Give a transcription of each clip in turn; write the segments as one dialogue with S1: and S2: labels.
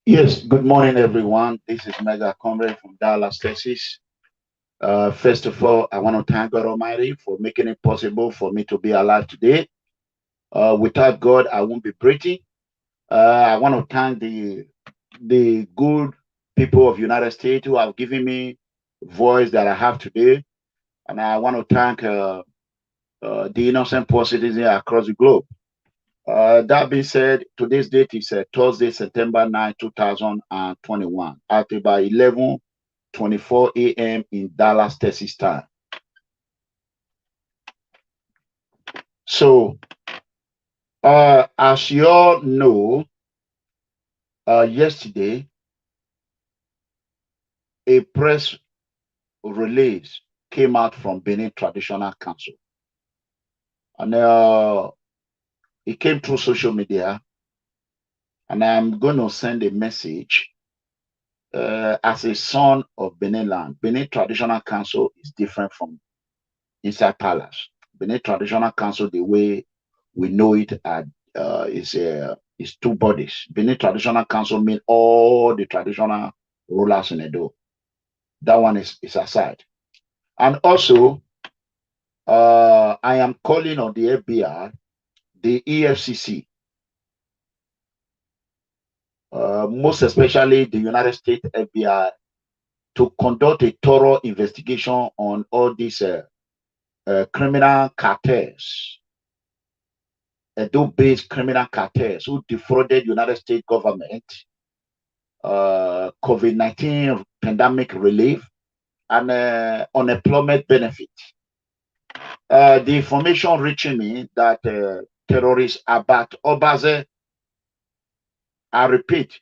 S1: Yes, good morning, everyone. This is Mega Comrade from Dallas, Texas. First of all, I want to thank God Almighty for making it possible for me to be alive today. Without God, I won't be breathing. I want to thank the good people of United States who have given me voice that I have today, and I want to thank the innocent poor citizens across the globe. That being said, today's date is Thursday, September 9, 2021, at about 11:24 a.m. in Dallas, Texas time. So, as you all know, yesterday, a press release came out from Benin Traditional Council. And it came through social media. And I'm going to send a message as a son of Benin land. Benin Traditional Council is different from inside palace. Benin Traditional Council, the way we know it, is two bodies. Benin Traditional Council means all the traditional rulers in Edo. That one is aside. And also, I am calling on the FBI, the EFCC, most especially the United States FBI, to conduct a thorough investigation on all these criminal cartels, Edo-based criminal cartels who defrauded United States government, COVID-19 pandemic relief, and unemployment benefit. The information reaching me that terrorist Abat Obazee, I repeat,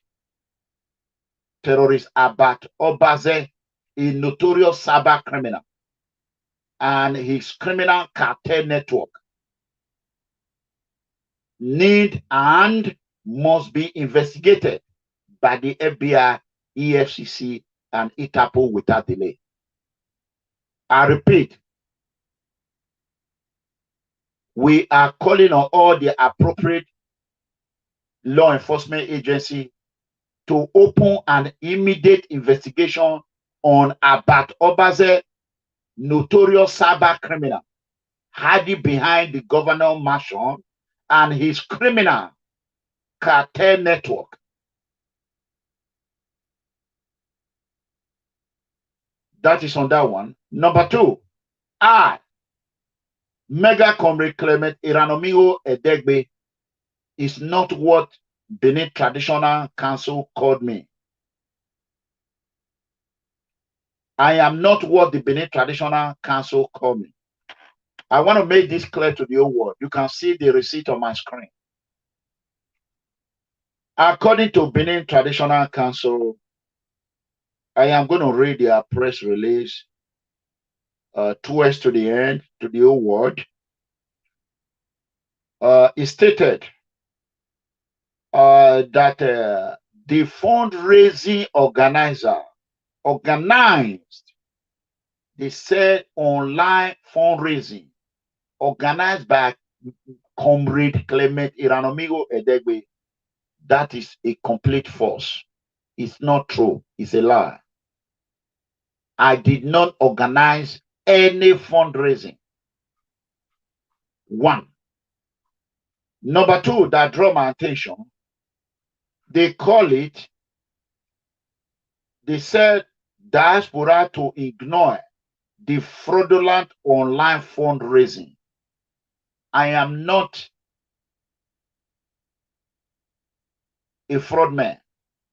S1: terrorist Abat Obazee, a notorious cyber criminal, and his criminal cartel network need and must be investigated by the FBI, EFCC, and INTERPOL without delay. I repeat, we are calling on all the appropriate law enforcement agency to open an immediate investigation on Abat Obazee, notorious cyber criminal, hiding behind the governor mansion and his criminal cartel network. That is on that one. Number two, I, MEGACOMRADE CLEMENT ERANOMIGHO EDEGBE, is not what Benin Traditional Council called me. I am not what the Benin Traditional Council called me. I want to make this clear to the whole world. You can see the receipt on my screen. According to Benin Traditional Council, I am going to read their press release towards to the end, to the whole world. It stated that the fundraising organizer organized, they said online fundraising organized by Comrade Clement ERANOMIGHO EDEGBE. That is a complete false. It's not true. It's a lie. I did not organize any fundraising. One. Number two, that draw my attention, they call it, they said diaspora to ignore the fraudulent online fundraising. I am not a fraud man.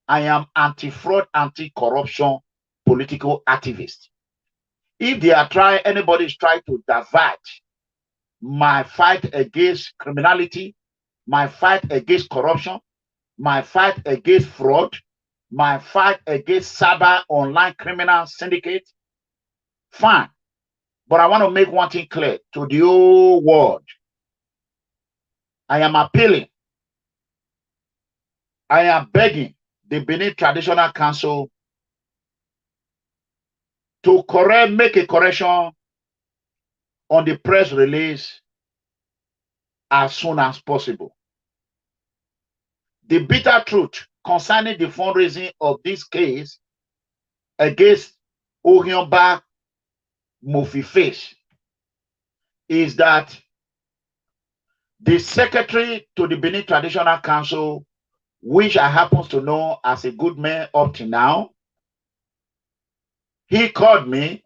S1: I am anti-fraud, anti-corruption political activist. If they are trying, anybody is trying to divert my fight against criminality, my fight against corruption, my fight against fraud, my fight against cyber online criminal syndicate, fine. But I want to make one thing clear to the whole world. I am appealing. I am begging the Benin Traditional Council to make a correction on the press release as soon as possible. The bitter truth concerning the fundraising of this case against OGHIONBA Mofi Face is that the secretary to the Benin Traditional Council, which I happen to know as a good man up to now, he called me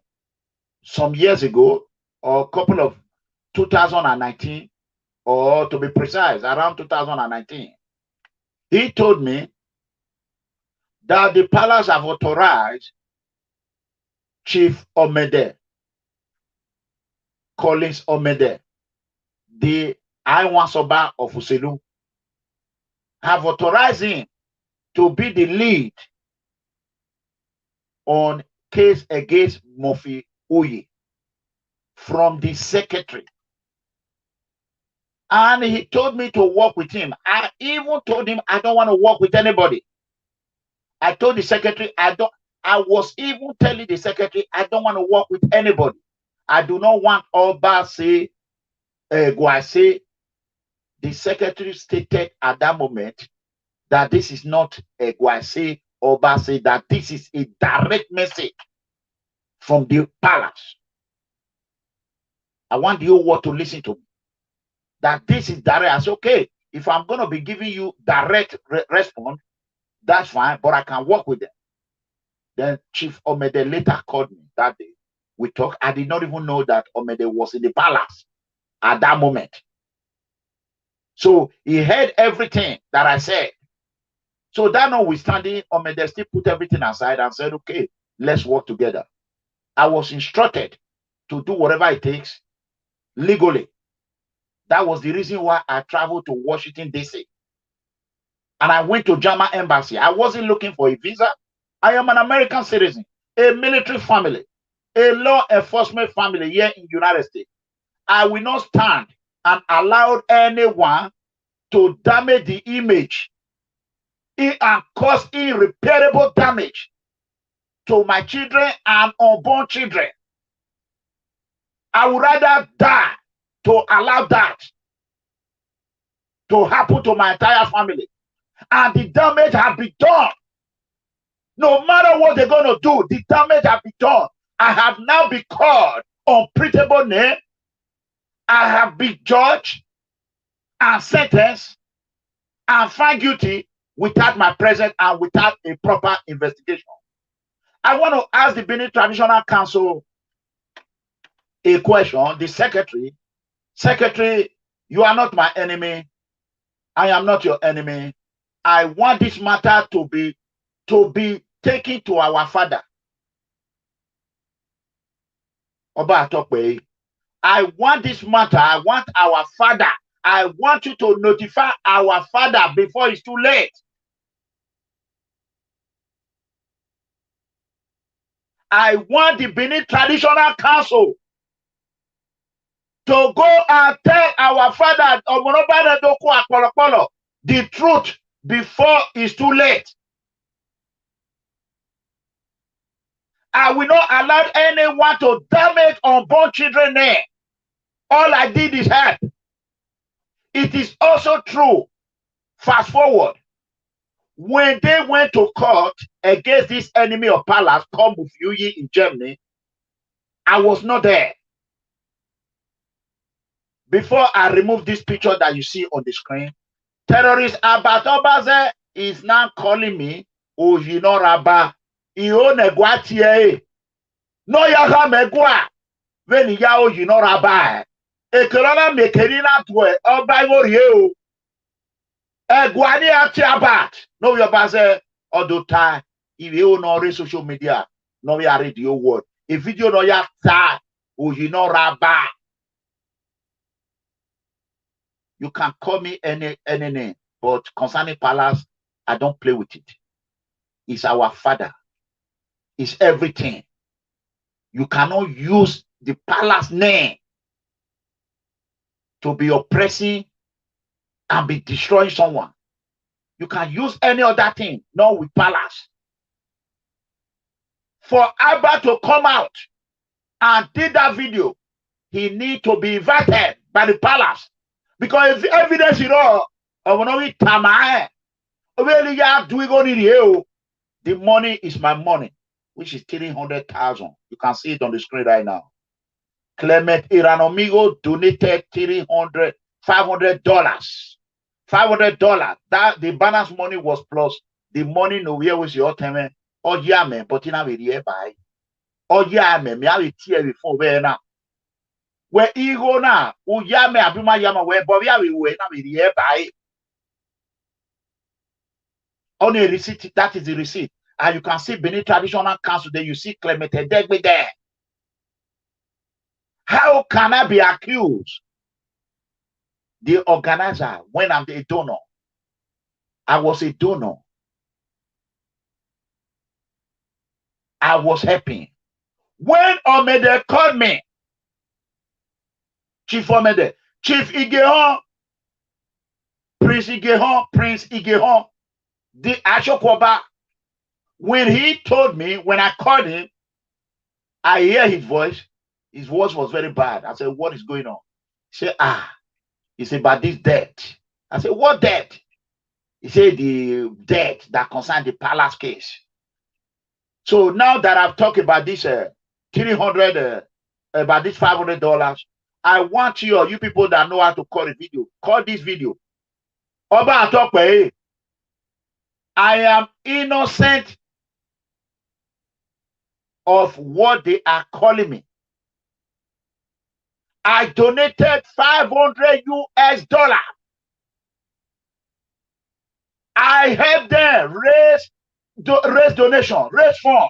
S1: some years ago, or a couple of 2019, or to be precise, around 2019. He told me that the palace have authorized Chief Omede, Collins Omede, the Iwansoba of Uselu, have authorized him to be the lead on case against Mofi Uyi from the secretary. And he told me to work with him. I even told him I don't want to work with anybody. I told the secretary I was even telling the secretary I don't want to work with anybody. I do not want Obazee Guase. The secretary stated at that moment that this is not a Guase Obazee, that this is a direct message from the palace. I want the whole world to listen to me. That this is direct. I said, okay, if I'm going to be giving you direct response, that's fine, but I can work with them. Then Chief Omede later called me that day. We talked. I did not even know that Omede was in the palace at that moment. So he heard everything that I said. So that notwithstanding, Omede still put everything aside and said, okay, let's work together. I was instructed to do whatever it takes legally. That was the reason why I traveled to Washington, D.C. And I went to German embassy. I wasn't looking for a visa. I am an American citizen, a military family, a law enforcement family here in the United States. I will not stand and allow anyone to damage the image and cause irreparable damage to my children and unborn children. I would rather die to allow that to happen to my entire family. And the damage has been done. No matter what they're going to do, the damage has been done. I have now been called unprintable name. I have been judged and sentenced and found guilty without my presence and without a proper investigation. I want to ask the Benin Traditional Council a question. The secretary, you are not my enemy. I am not your enemy. I want this matter to be taken to our father. Oba Atokwe. I want this matter. I want our father. I want you to notify our father before it's too late. I want the Benin Traditional Council to go and tell our father the truth before it's too late. I will not allow anyone to damage unborn children there. All I did is help. It is also true, fast forward, when they went to court against this enemy of palace called Mufuyuyi in Germany, I was not there. Before I remove this picture that you see on the screen, terrorist Obazee is now calling me Ojhinoraba. No yaha megua when ya Ojhinoraba. Ekelona mekerina twe obayorio. Egwani atiabat. No Obazee odota. If you know social media, no ya radio word. A video no ya ta Ojhinoraba. You can call me any name, but concerning palace, I don't play with it. It's our father. It's everything. You cannot use the palace name to be oppressing and be destroying someone. You can use any other thing, not with palace. For Abba to come out and did that video, he need to be invited by the palace. Because if evidence is all, I will not be tamae. Really, yeah, do we go need here? The money is my money, which is 300,000. You can see it on the screen right now. Clement ERANOMIGHO donated $500. $500. That the balance money was plus the money no where was your time. Oh yeah, man, but in a video by. Oh yeah, man, me have it here before where now. Where ego now, oh yeah, me abima yama where but we have it na video by. On a receipt, that is the receipt. And you can see Benin Traditional Council there, you see CLEMENT EDEGBE there. How can I be accused? The organizer, when I'm a donor, I was a donor. I was helping. When Omede called me, Chief Omede, Chief Igehon, Prince Igehon, the Ashokwaba, when he told me, when I called him, I hear his voice was very bad. I said, what is going on? He said, he said, but this debt. I said, what debt? He said, the debt that concerned the palace case. So now that I've talked about this 300, about this $500, I want you people that know how to call a video, call this video. Oba Atokwe, I am innocent of what they are calling me. I donated $500. I helped them raise donation, raise fund.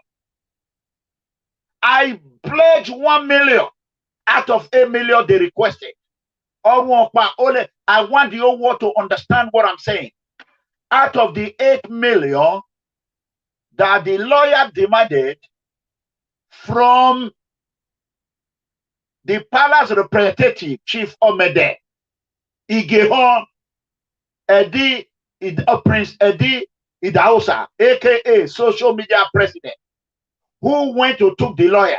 S1: I pledged 1 million out of 8 million they requested. I want the whole world to understand what I'm saying. Out of the 8 million that the lawyer demanded from the palace representative, Chief Omede, Igehon, Prince Eddie Idahosa, aka social media president, who went to took the lawyer.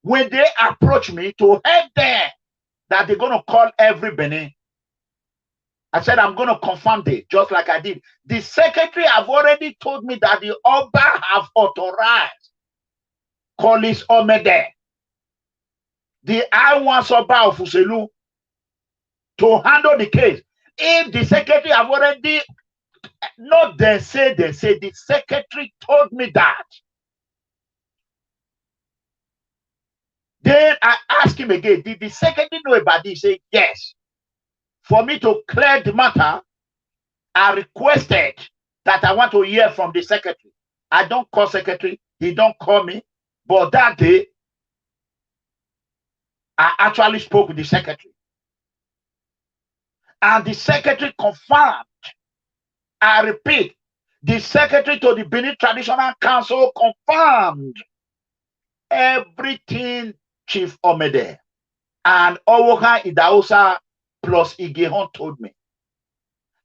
S1: When they approached me to help them, that they're going to call every Benin, I said, I'm going to confirm this, just like I did. The secretary have already told me that the Oba have authorized Collins Omede, the I-1 Oba of Uselu, to handle the case. If the secretary have already, not they say, the secretary told me that. Then I asked him again, did the secretary know about this? He said, yes. For me to clear the matter, I requested that I want to hear from the secretary. I don't call secretary, he don't call me. But that day, I actually spoke with the secretary. And the secretary confirmed, I repeat, the secretary to the Benin Traditional Council confirmed everything Chief Omede and Owoka Idahosa plus Igehon told me.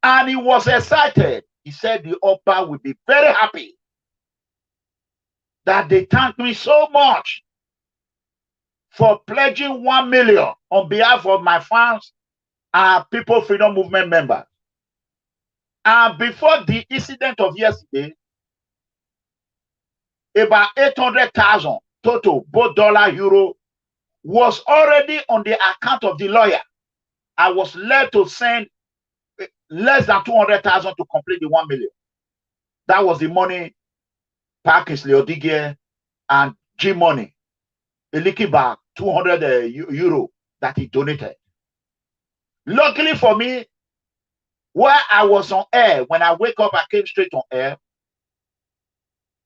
S1: And he was excited. He said the Oba will be very happy that they thanked me so much for pledging 1 million on behalf of my fans and People Freedom Movement members. And before the incident of yesterday, about 800,000 total, both dollar, euro, was already on the account of the lawyer. I was led to send less than 200,000 to complete the 1 million. That was the money Parkinsley Odigye and G Money, Elikiba, 200 euro that he donated. Luckily for me, while I was on air, when I wake up, I came straight on air.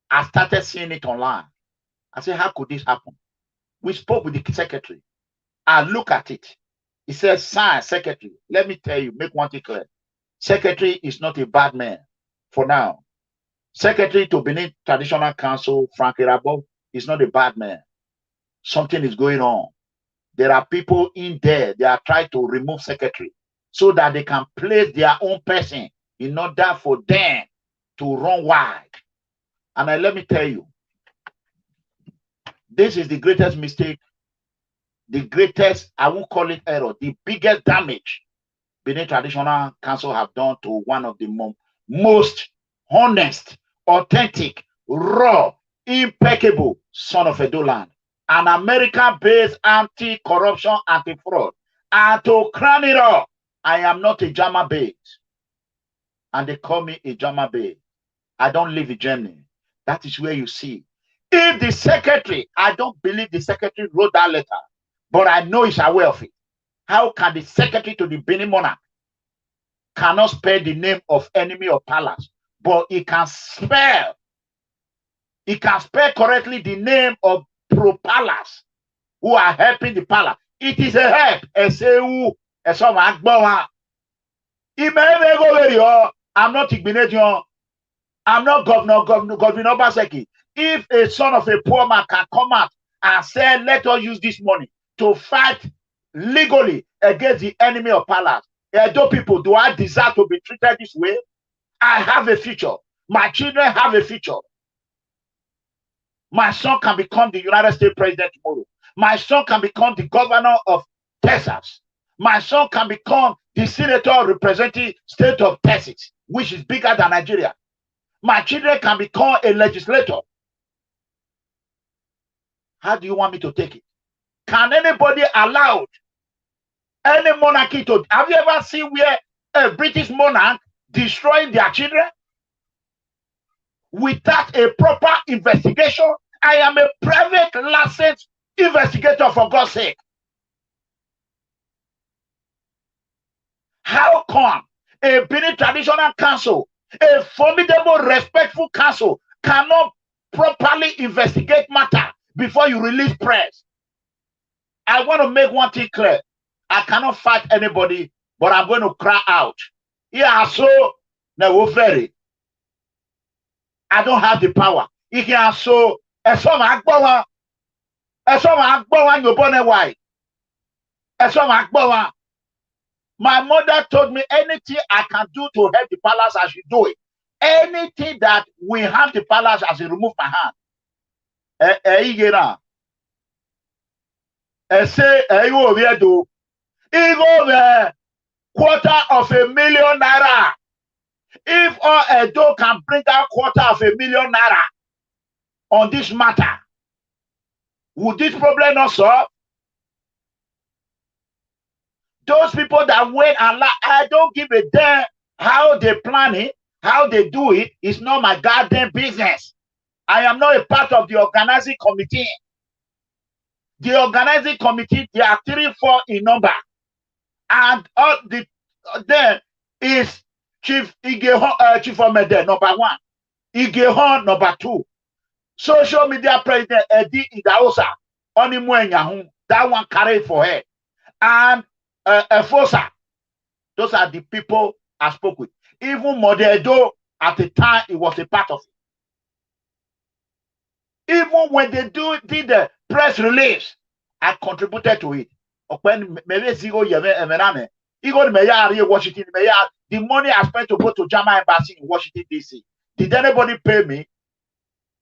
S1: I started seeing it online. I said, how could this happen? We spoke with the secretary. I look at it. He says, sign, secretary. Let me tell you, make one thing clear. Secretary is not a bad man for now. Secretary to Benin Traditional Council, Frank Irabo, is not a bad man. Something is going on. There are people in there, they are trying to remove secretary so that they can place their own person in order for them to run wide. And let me tell you, this is the greatest mistake, the greatest, I won't call it error, the biggest damage Benin Traditional Council have done to one of the most honest, authentic, raw, impeccable son of Edo land. An American-based anti-corruption, anti-fraud. And to crown it all, I am not a Jama base. And they call me a Jama base. I don't live in Germany. That is where you see. If the secretary, I don't believe the secretary wrote that letter, but I know he's aware of it. How can the secretary to the Benin monarch cannot spell the name of enemy of palace, but he can spell correctly the name of pro-palace who are helping the palace. It is a help. I'm not Igbinedion. I'm not Governor Obazee. If a son of a poor man can come out and say, let us use this money to fight legally against the enemy of palace, Edo people, do I deserve to be treated this way? I have a future. My children have a future. My son can become the United States president tomorrow. My son can become the governor of Texas. My son can become the senator representing state of Texas, which is bigger than Nigeria. My children can become a legislator. How do you want me to take it? Can anybody allow any monarchy to... Have you ever seen where a British monarch destroying their children? Without a proper investigation? I am a private licensed investigator, for God's sake. How come a Benin Traditional Council, a formidable, respectful council, cannot properly investigate matter before you release press? I want to make one thing clear. I cannot fight anybody, but I'm going to cry out. Yeah, so now very. I don't have the power. You can so my mother told me anything I can do to help the palace, I should do it. Anything that will harm the palace, I should remove my hand. Say you over here do even $250,000 If all Edo can bring out $250,000 on this matter, would this problem not solve? Those people that wait and lie, I don't give a damn how they plan it, how they do it. It's not my goddamn business. I am not a part of the organizing committee. The organizing committee, they are 3, 4 in number. And all there is Chief Igehon, Chief Omede, number 1. Igehon, number 2. Social media president Eddie Idaosa, that one carried for her. And Efosa, those are the people I spoke with. Even Modedo, at the time, it was a part of it. Even when they did the press release, I contributed to it. The money I spent to go to German embassy in Washington, D.C. Did anybody pay me?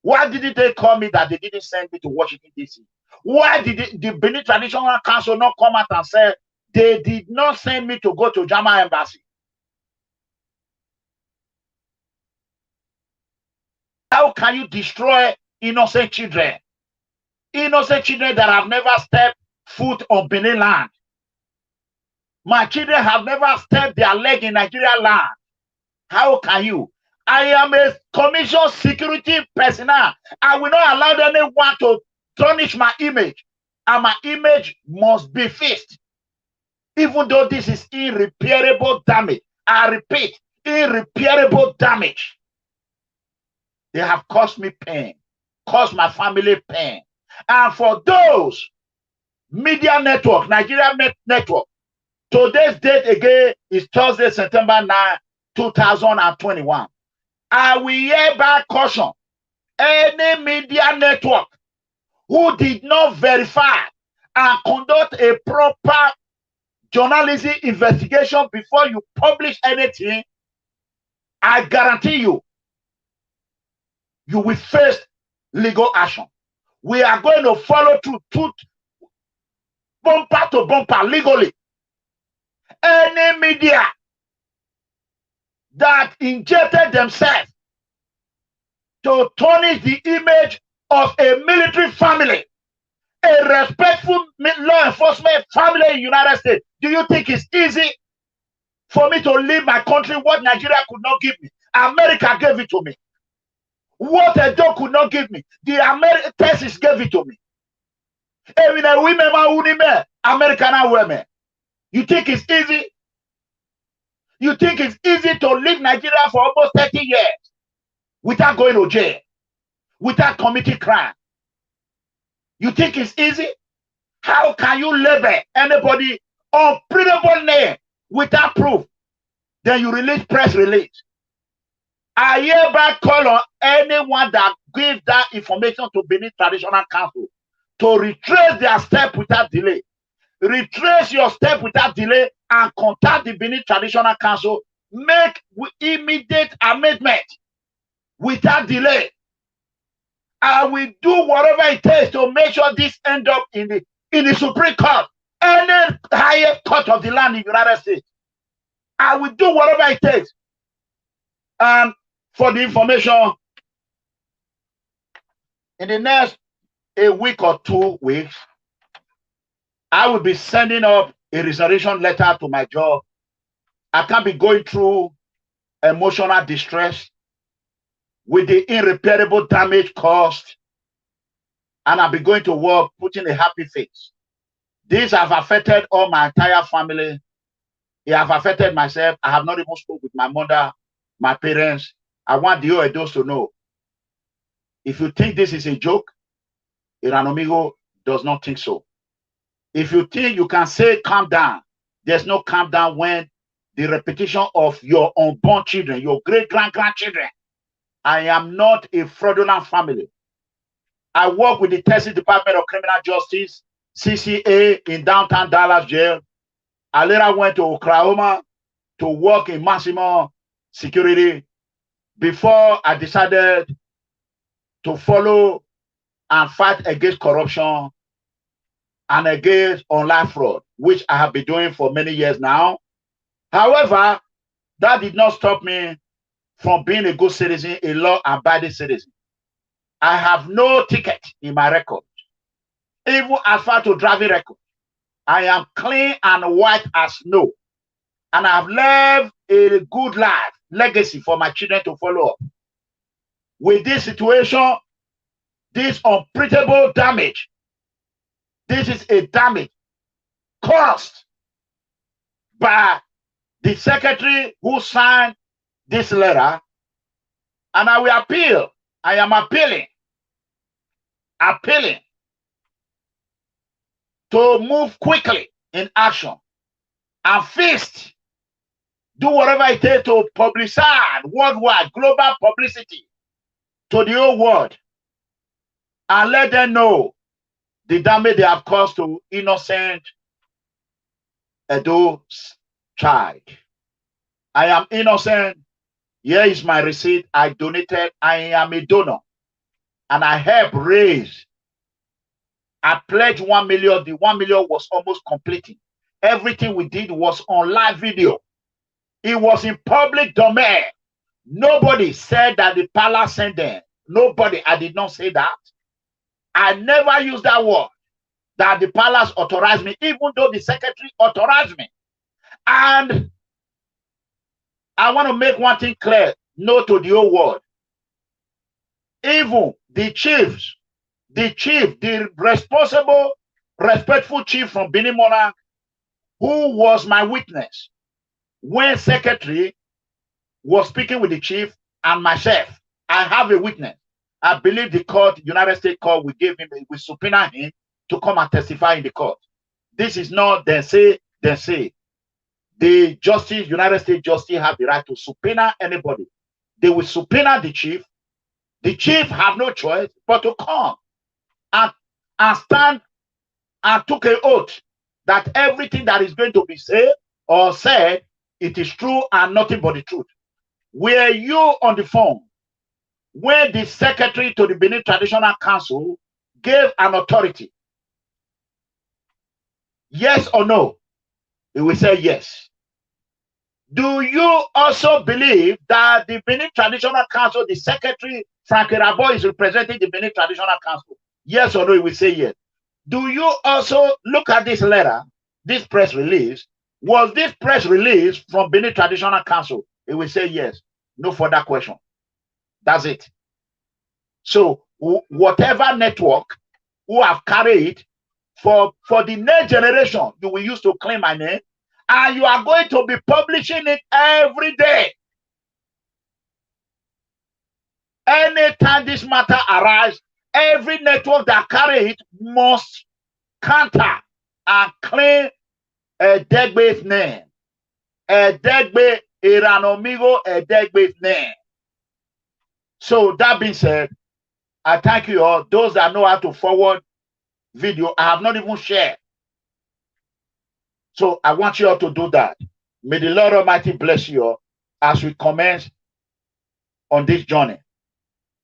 S1: Why didn't they call me that they didn't send me to Washington, D.C.? Why did the Benin Traditional Council not come out and say they did not send me to go to German embassy? How can you destroy innocent children? Innocent children that have never stepped foot on Benin land. My children have never stepped their leg in Nigeria land. How can you? I am a commission security personnel. I will not allow anyone to tarnish my image. And my image must be fixed. Even though this is irreparable damage. I repeat, irreparable damage. They have caused me pain. Caused my family pain. And for those media network, Nigeria network, today's date again is Thursday, September 9, 2021. I will hereby caution any media network who did not verify and conduct a proper journalism investigation before you publish anything. I guarantee you, you will face legal action. We are going to follow through bumper to bumper legally. any media that injected themselves to tarnish the image of a military family, a respectful law enforcement family in the United States. Do you think it's easy for me to leave my country? What Nigeria could not give me, America gave it to me. What Edo could not give me, the Texas gave it to me. American women. You think it's easy? You think it's easy to leave Nigeria for almost 30 years without going to jail, without committing crime? You think it's easy? How can you label anybody unprintable name without proof? Then you release press release. I hereby call on anyone that gives that information to Benin Traditional Council to retrace their step without delay. Retrace your step without delay and contact the Benin Traditional Council. Make immediate amendment without delay. I will do whatever it takes to make sure this ends up in the Supreme Court, any highest court of the land in the United States. I will do whatever it takes. And for the information, in the next a week or 2 weeks, I will be sending up a resignation letter to my job. I can't be going through emotional distress with the irreparable damage caused, and I'll be going to work putting a happy face. These have affected all my entire family. It have affected myself. I have not even spoken with my mother, my parents. I want the Oedos to know. If you think this is a joke, ERANOMIGHO does not think so. If you think you can say calm down, there's no calm down when the repetition of your unborn children, your great-grandchildren. I am not a fraudulent family. I work with the Texas Department of Criminal Justice, CCA, in downtown Dallas jail. I later went to Oklahoma to work in maximum security before I decided to follow and fight against corruption and against online fraud, which I have been doing for many years now. However, that did not stop me from being a good citizen, a law-abiding citizen. I have no ticket in my record. Even as far to driving record, I am clean and white as snow. And I have left a good life, legacy for my children to follow up. With this situation, this unprintable damage, this is a damage caused by the secretary who signed this letter, and I will appeal. I am appealing to move quickly in action and fist, do whatever it takes to publicize worldwide, global publicity to the whole world, and let them know the damage they have caused to innocent Edo's child. I am innocent. Here is my receipt. I donated. I am a donor. And I helped raise. I pledged 1 million. The 1 million was almost completing. Everything we did was on live video. It was in public domain. Nobody said that the palace sent them. Nobody. I did not say that. I never used that word, that the palace authorized me, even though the secretary authorized me. And I want to make one thing clear, no to the whole world. Even the chiefs, the responsible, respectful chief from Benin Monarch, who was my witness when secretary was speaking with the chief and myself. I have a witness. I believe the court, United States court, we gave him, we subpoena him to come and testify in the court. This is not they say. The justice, United States justice, have the right to subpoena anybody. They will subpoena the chief. The chief have no choice but to come and stand and took an oath that everything that is going to be said or said, it is true and nothing but the truth. Were you on the phone when the secretary to the Benin Traditional Council gave an authority? Yes or no? He will say yes. Do you also believe that the Benin Traditional Council, the Secretary, Frank Irabo, is representing the Benin Traditional Council? Yes or no? We say yes. Do you also look at this letter, this press release? Was this press release from Benin Traditional Council? It will say yes. No further question. That's it. So whatever network who have carried for the next generation, you will use to claim my name, and you are going to be publishing it every day. Anytime this matter arises, every network that carry it must counter and claim EDEGBE's name. EDEGBE, ERANOMIGHO, EDEGBE's name. So that being said, I thank you all. Those that know how to forward video, I have not even shared. So I want you all to do that. May the Lord Almighty bless you all as we commence on this journey.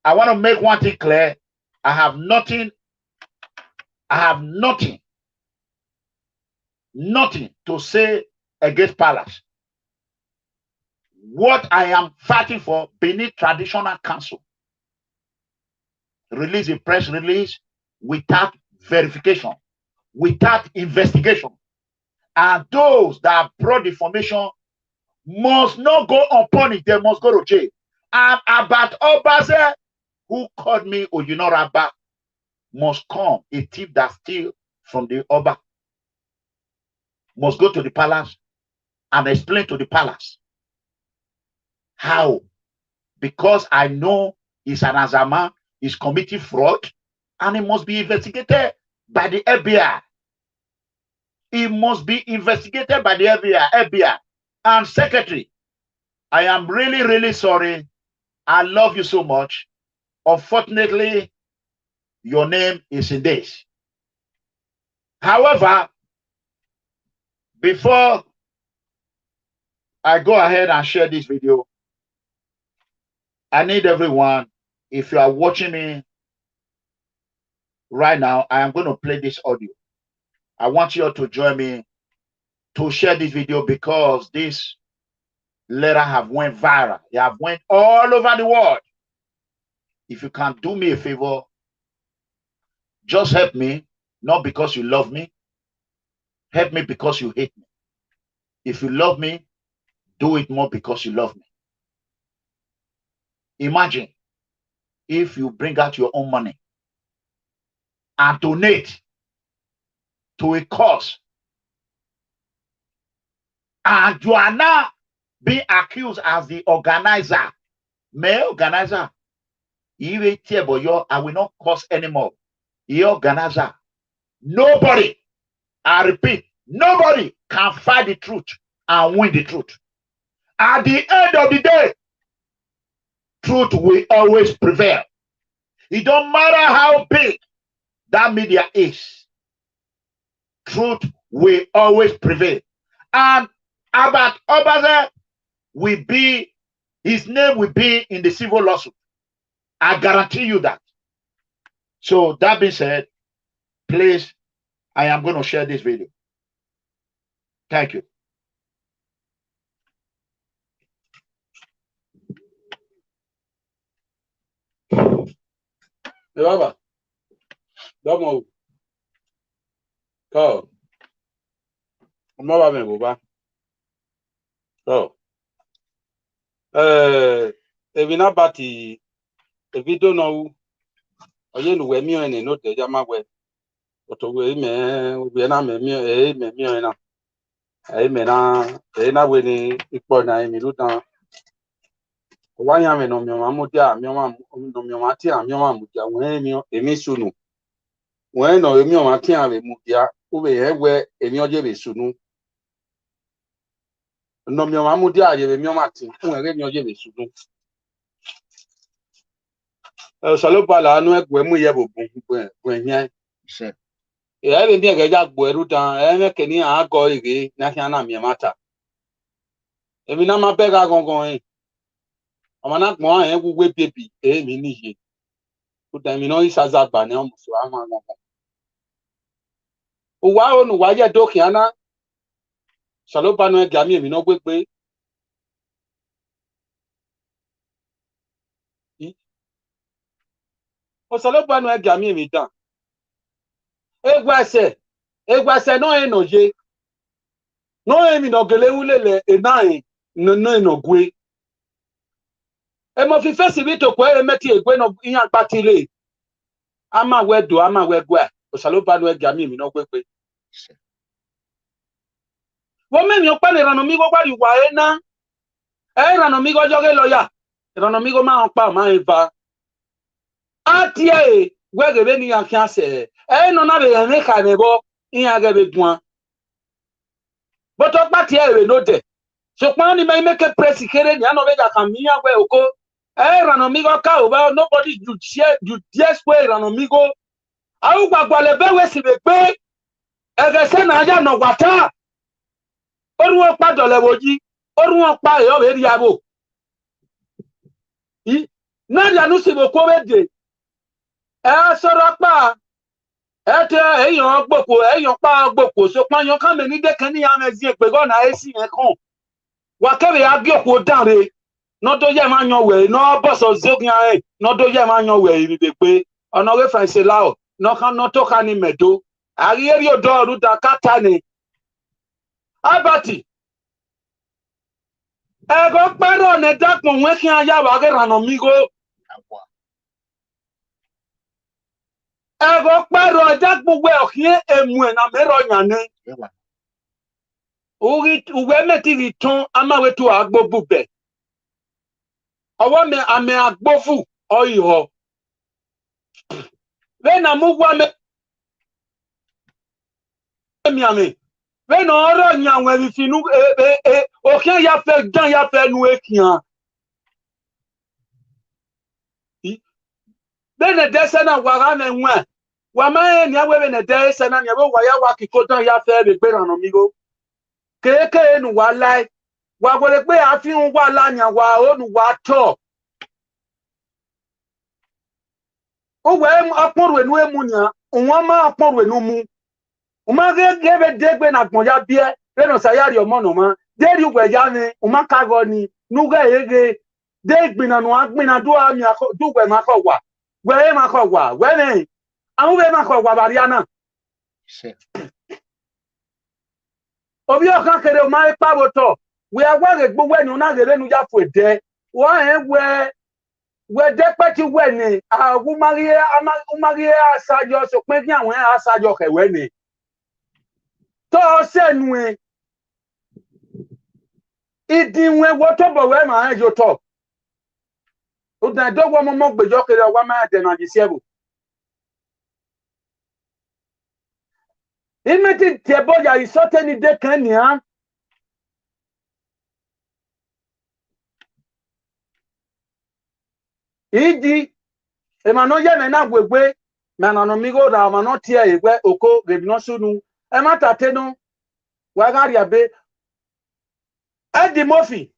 S1: I want to make one thing clear. I have nothing to say against Palace. What I am fighting for, Benin Traditional Council release a press release without verification, without investigation. And those that brought the information must not go unpunished. They must go to jail. And about Obazee, who called me Oyinoraba, must come. A thief that steals from the Oba must go to the palace and explain to the palace how. Because I know he's an Azama, he's committing fraud, and he must be investigated by the FBI. He must be investigated by the FBI. And Secretary, I am really, really sorry. I love you so much. Unfortunately, your name is in this. However, before I go ahead and share this video, I need everyone, if you are watching me right now, I am going to play this audio. I want you all to join me to share this video because this letter have went viral. They have went all over the world. If you can do me a favor, just help me, not because you love me. Help me because you hate me. If you love me, do it more because you love me. Imagine if you bring out your own money and donate to a cause, and you are now being accused as the organizer. May organizer, I will not cause anymore. The organizer. Nobody, I repeat, nobody can fight the truth and win the truth. At the end of the day, truth will always prevail. It don't matter how big that media is. Truth will always prevail. And about Obazee will be, his name will be in the civil lawsuit. I guarantee you that. So that being said, please, I am going to share this video. Thank you.
S2: Baba, domo, ko, baba me boba, ko, evina bati, evido no, oye nuwe mi ene no de jama we, otowe we na me mi ena, me na we ni ipo na emi lutan. Wanya me no mi ma mudia, mi ma ti mi ma mudia, we mi emi sunu. We no emi ma ti ave mudia, ube ewe emi oje be sunu. No mi ma mudia ye mi ma ti, we mi oje be sunu. Salo la anu egwe mu ye bo bun yen.
S1: Se.
S2: E ave mi egeja gbo eru dan, e me keni a go ire na kian na mi mata. Emi na ma bega gongon yin. Amana gbon an wu we baby e mi ni ye. Ku da mi no isaza gba ni o musu ama gongon. Uwa onu wa ye dokiana. Salo no egami mi no gbegbe. Osaloba no egami mi dan. Egwase no enoje. No emi no gele ulele enai no enogwe. Emo fi fesi bito kwa emeti egwe no iyan patile. Ama wedo ama wegwa. Osaloba no egami mi no kwekwe. Wo me mi opa le ERANOMIGHO gba yuwa ena. ERANOMIGHO joge loya. ERANOMIGHO ma opa ma eva. Atie wegebe ni yankiase. No na be ene kanebo iyan gebe gwan. But opa tie we no de. So when you make a press kere ni anobeja kamia we oko. ERANOMIGHO ka oba nobody you just way ERANOMIGHO. Au gbagba le be we si be pe. Egese na aja no wata. Oruwo pa dole woji. Oruwo pa e o be ri abo. Na dia nu si bo ko be de. Sọ̀rọ̀ pa ete eyan gboko pa gboko so pa yan kan me ni de kan ni amezi pe go na esi en kan wa kebe agioko danre no do ye ma yan we no boso zogun an no do ye ma yan we iri de pe ona we France lao no kan no to kan ni medo ari eri odo oru da kata ni abati ego paro ne dakun we kin aya wa ge ERANOMIGHO ego paro dakun we okin emu na mero yane uri uwe meti riton ama we to agbo bube owo me ame agbofu oiho we na mu gwa me mi ame we no oro nya we bi finu okin ya fe dan ya fe nu ekian be ne dese na wara na nwa wa ma ni awe be ne dese na ni we wa ya wa kikodan ya fe be gbe ERANOMIGHO keke nu wa lai wa gole pe afihun wa lanya wa onu wa to o we aporu enu emunya won ma aporu enu mu o ma gebe degbe na gbon ya bie re no sayari omo no ma deri ugwe ya ni o ma kago ni nuga ege de gbina no agbina do ami do gwe ma ko wa we ma ko wa we ni awun be ma ko wa bariana obi o kan kere o ma ipa boto we agware gbogbo eni una gere nu ya fu ede wo en we de pe ti we ni awu marie asajo so pe ki awon asajo kewe ni to senu e idinwe wo to bo we ma en jo to o dan do wo mo gbejo kere wa ma de na di sebu imeti tebo ya isote ni de kan ni han idi e ma no ye me na gwegwe me na ERANOMIGHO da ma no tie egwe oko gebi no sunu e ma tate no wa ga ria be edi mofi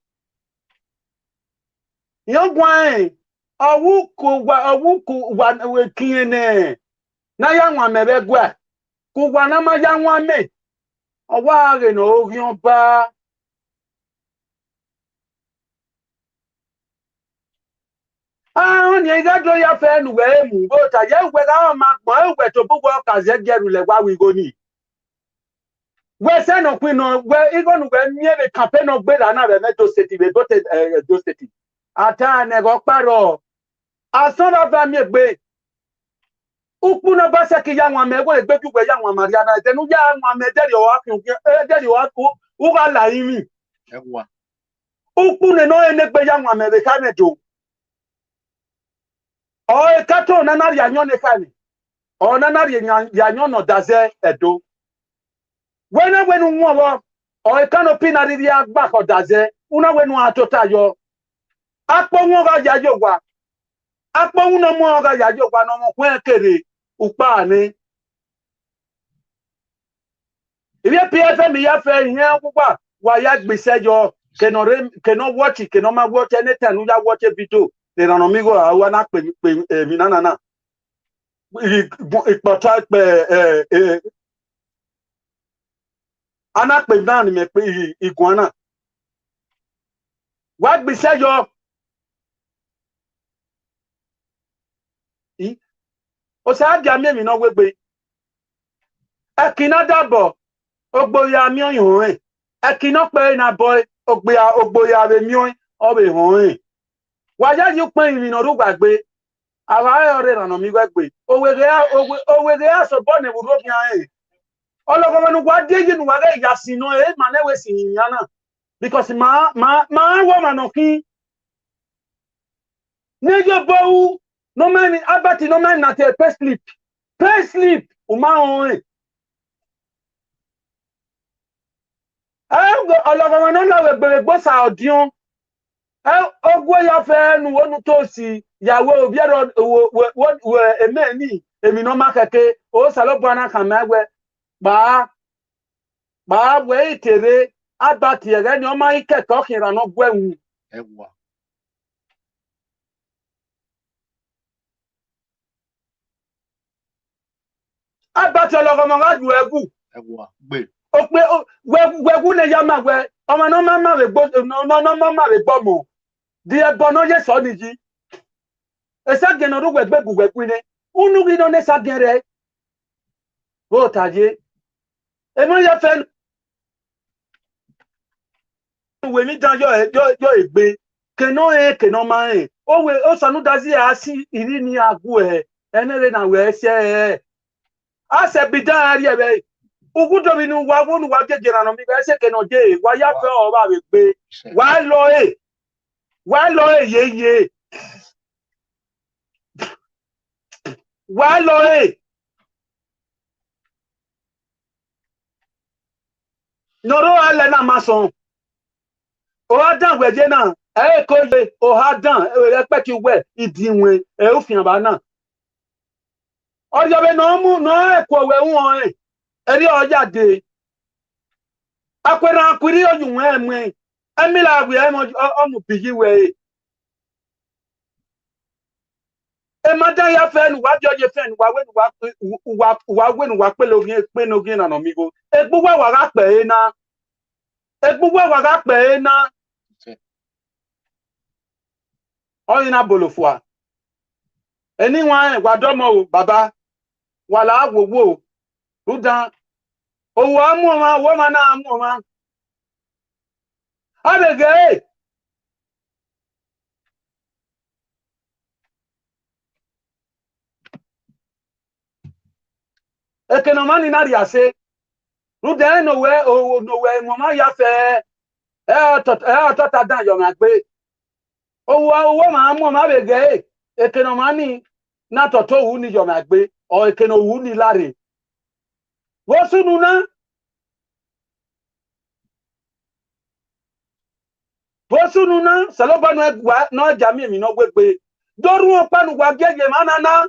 S2: yon gwan owu ku wa we kiene na ya nwa mebe gwa ku gwa na ma ya nwa me owa re no OGHIONBA ni ga do ya fe nu we mu bo ta ye we ga ma gbon we to bugo ka ze geru le wa wi go ni we se no kwin no we igonu we mie be campaign no gbe da na be meto state be do state ata ne go paro asan ba ba mi gbe upu na ba se ki ya nwa me we gbe ju we ya nwa Mariana tenu ya nwa me deri o afin deri o u ga la yin
S1: Ewa.
S2: upu ne no ene gbe ya nwa me be ka meto o e kato na na ya nyon ne ka ni o na na ya nyon no daze edo wena wenu nwo o e kanopi na ri agba ko daze una wenu atota yo apo won ga ya yo wa apo uno mo ga ya yo wa no mo kun kere upa ni ibi pfm ya fe yen pupa wa ya gbese yo keno watch keno ma watch anytime ya watch video ERANOMIGHO awa na pe mi na ipota pe ana pe na ni me pe igun ana wa gbese yo o sa dia mi no wegbe e kina dabo ogboya mi oyun e kina pe na boy ogboya be mi o be hon e wa ja ju pe mi no ru gbagbe awa ore rano mi gbagbe owere aso bo ne wuro mi an e ologo nu gwa deje nu wa ga yasino e ma na we sin yana because ma wo manokin nejo bowu no man abati no man na te pay slip o ma on e ologo no la we gbere gbo sa odion ogwo ya fe nu wonu to si yawe obi ero wo emeni emi no makeke o salo bwana kan mewe ba we itere abati ere ni o ma ike to kira no gwewu
S1: ewa
S2: abati ologo mo ga ju egu
S1: ewa gbe
S2: o pe wegu ne ya ma we ọmọ no ma we gbo no ma we gbo mo di ebo no ye so niji esa geno ru wegbe bu wegu ne unu gi no ne sa gere bo taje e mo ya fe we mi dan yo egbe keno ma e o sanu dazi asi iri ni agu enere na we se ase bidan ari ebe ugudo bi nu wa wonu wa jejera no mi ga se keno je wa ya fe o ba we gbe wa lo ye wa lo noro ale na mason o adan weje na ko ye o adan e pe ki we idiwen o fi ba na ojo be no mu no e ko we won eri oja de akwera akwiri oyun eme emila we o mu bigi we e madan ya fe nu wa joje fe nu wa we nu wa pe login na no mi go egbu wa ga pe na oyin na bolofua eni wa domo o baba wala agwowo rudan owo amu ma wo ma na amu ma abege ekenomani na riase rudan no we mo ma ya fe otota dan yo ma gbe owo ma amu ma bege ekenomani na toto wu ni yo ma gbe o ekeno wu ni lare wo sunu na saloba no jami mi no gbegbe doru opanu gwa gege manana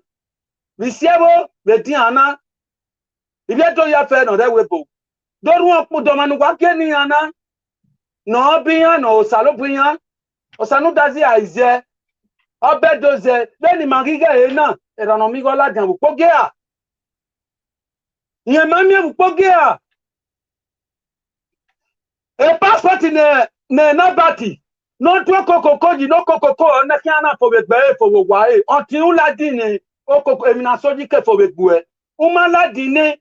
S2: bisiebo betiana ibi to ya fe no rewebo doru opu do manu gwa geni ana no biyan no salobiyan osanu dazi aize obedoze leni magiga na ERANOMIGHO ladan bu pogea yen mami bu pogea e passport ne nabati no to kokoko ji no kokoko na kiana fo begbe fo wa e onti uladini okoko emina soji ke fo begbu e uma ladini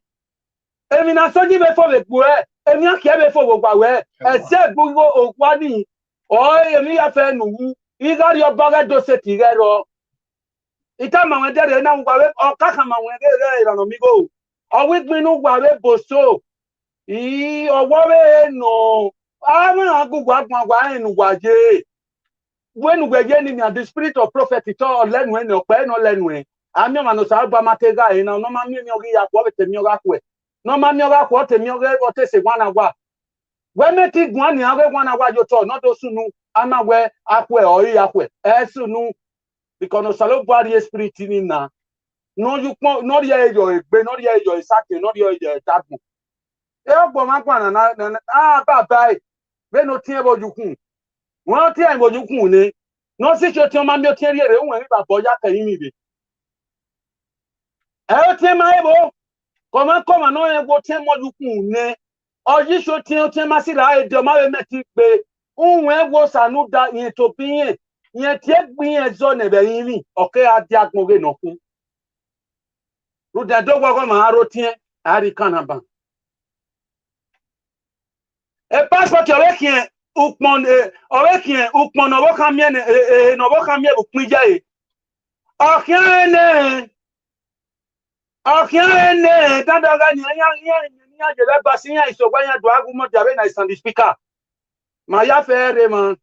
S2: emina soji be fo begbu e emi akie be fo gba we ese gbugbo okwani o emi ya fe nuwu igari obaga do se ti rero ita ma wen dere na gba we o kaka ma wen re ERANOMIGHO o wi gbinu gba we boso owo we no ama agugu agwa enu gwaje wenu gweje ni the spirit of prophet to lenu eni ope no lenu e ami ma no sa gba matega e na no ma mi ogi ya ko te mi oga kwe no ma mi oga ko te mi oga o te se gwana gwa we meti gwan ni awe gwana gwa jo to no do sunu ama we akwe o yi akwe sunu because no salo body spirit ni na no you no ye yo egbe no ye yo isake no ye yo tabu e ogbo ma gwana na baba e we no tie bojukun won tie bojukun ni no si cho ti o ma mi o tie re won ri babo ya kan mi be e o tie ma ebo koma no e go tie bojukun ni oji so tie ma si la e de ma we meti pe unwe wo sanu da yin to biyin yin tie gbin ezo ne be yin ri oke adi agbore no fun Ruda do wa ma arotien ari kanaba. E passport awekien ukmon awekien ukmon no kamie no kamie ukmija e. Okiane tandaga nya je ba basinya isogwa nya do agumo jabe na stand speaker. Ma ya fere man.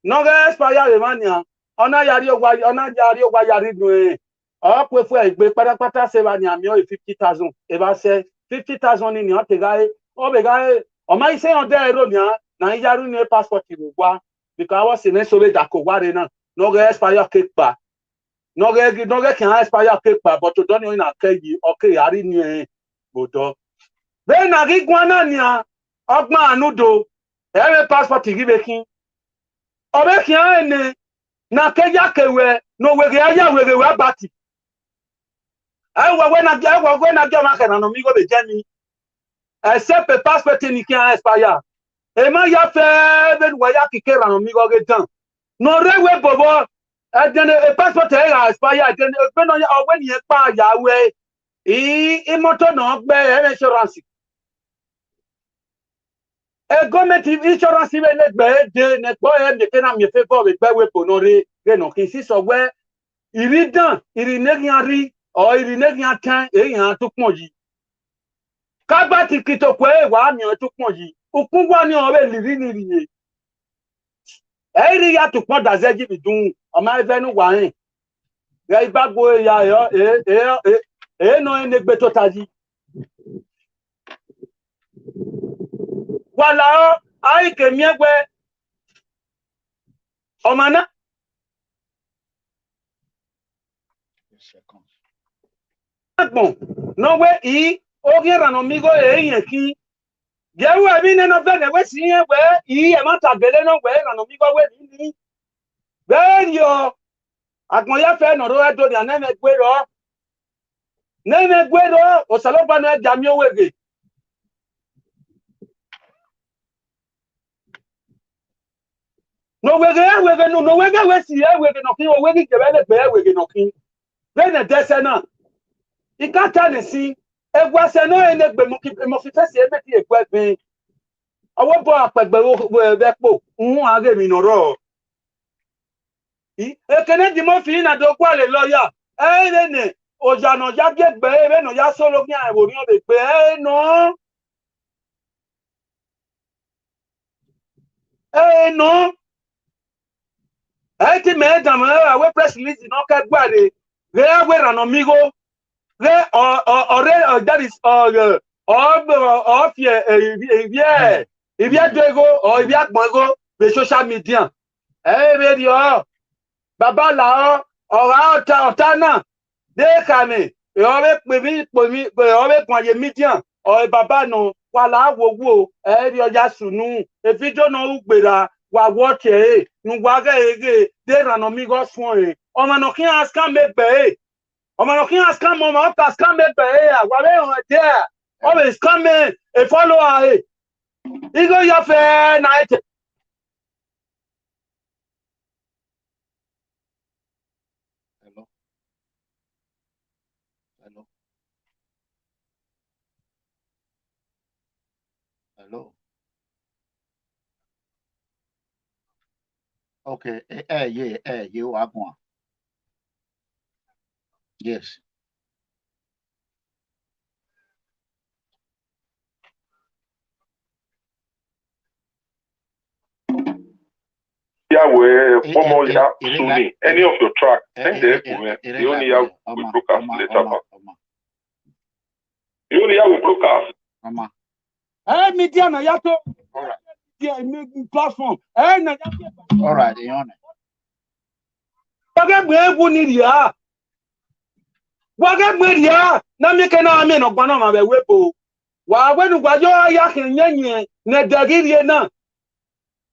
S2: No ga expire le mania. Ona yari ogwa yari dun. O pe fu egbe patapata se ba ni ami o 50,000. E ba se 50,000 ni o te ga o be ga o ma ise on de ero ni na yaru ni passport go gwa because I was in so be da ko gwa re na. No ga expire ke pa. No ga can expire ke pa but to don you na ke yi o ke yari ni e bodo. Be na gi gwa na ni a ogba anudo. E passport gi be kin. Obe kian ene na keja kewe no wege aya wege wa bati we na ma kana no mi go be jeni except a passport ni kian expire e ma ya fe be wa ya kike ra no mi go ge dan no rewe bobo e den e passport e ga expire den e pe no ya owe ni e pa ya we I moto no gbe insurance e government insurance be le gbe de ne gbo e de na mi favor be gbe we ponore ge no kin si so we iridan irinegi ari o irinegi atan e yan to pon yi ka ba ti kito ko e wa mi to pon yi ukun gwa ni o be liri ni riye e ri ya to pon da zeji bi dun o ma fe nu wa hin re igbagbo ya yo no ene gbe to taji wala ai ke miegwe omana no we I ogi ERANOMIGHO eyan ki jewu abi ne no be we si yen we I e ma ta gele no we ERANOMIGHO we ni be yo agbon ya fe no ro edo ni aneme gwero o saloba no eja mi owege no wege we si wege no kin o wege jebele gbe wege no kin be na dese na ikata ni si egwase no enegbe mo fi fesi emeti egbe owo bo apegbe wo be po are mi no ro ekene di mo fi na do kwa le lawyer ne oja no ja gegbe ebe no ya solo mi awo ni o be pe no ti me da mo we press release no ka gbare we ERANOMIGHO we or that is if you do go or if you go the social media be dio baba la o ota na de kame e o be pe mi o be kan ye media o baba no wala wowo ri oja sunu e video no ugbera wa watch nu wa ge de ERANOMIGHO fun o ma no kin ask am me gbe o ma no kin ask am mo ma ask am me gbe wa be on there always come a follower Igo ya fe na ite.
S1: Hello. Okay. You are going. Yes.
S3: Sunni, any of your track, send the you only have we broadcast later. You only have we broadcast.
S2: Media na yato. Platform. Na yato.
S1: All right, you on it.
S2: Na mi kana ame no gba na ma be wepo. Wa gwenu gwajo ya kenyenye na dagirie na.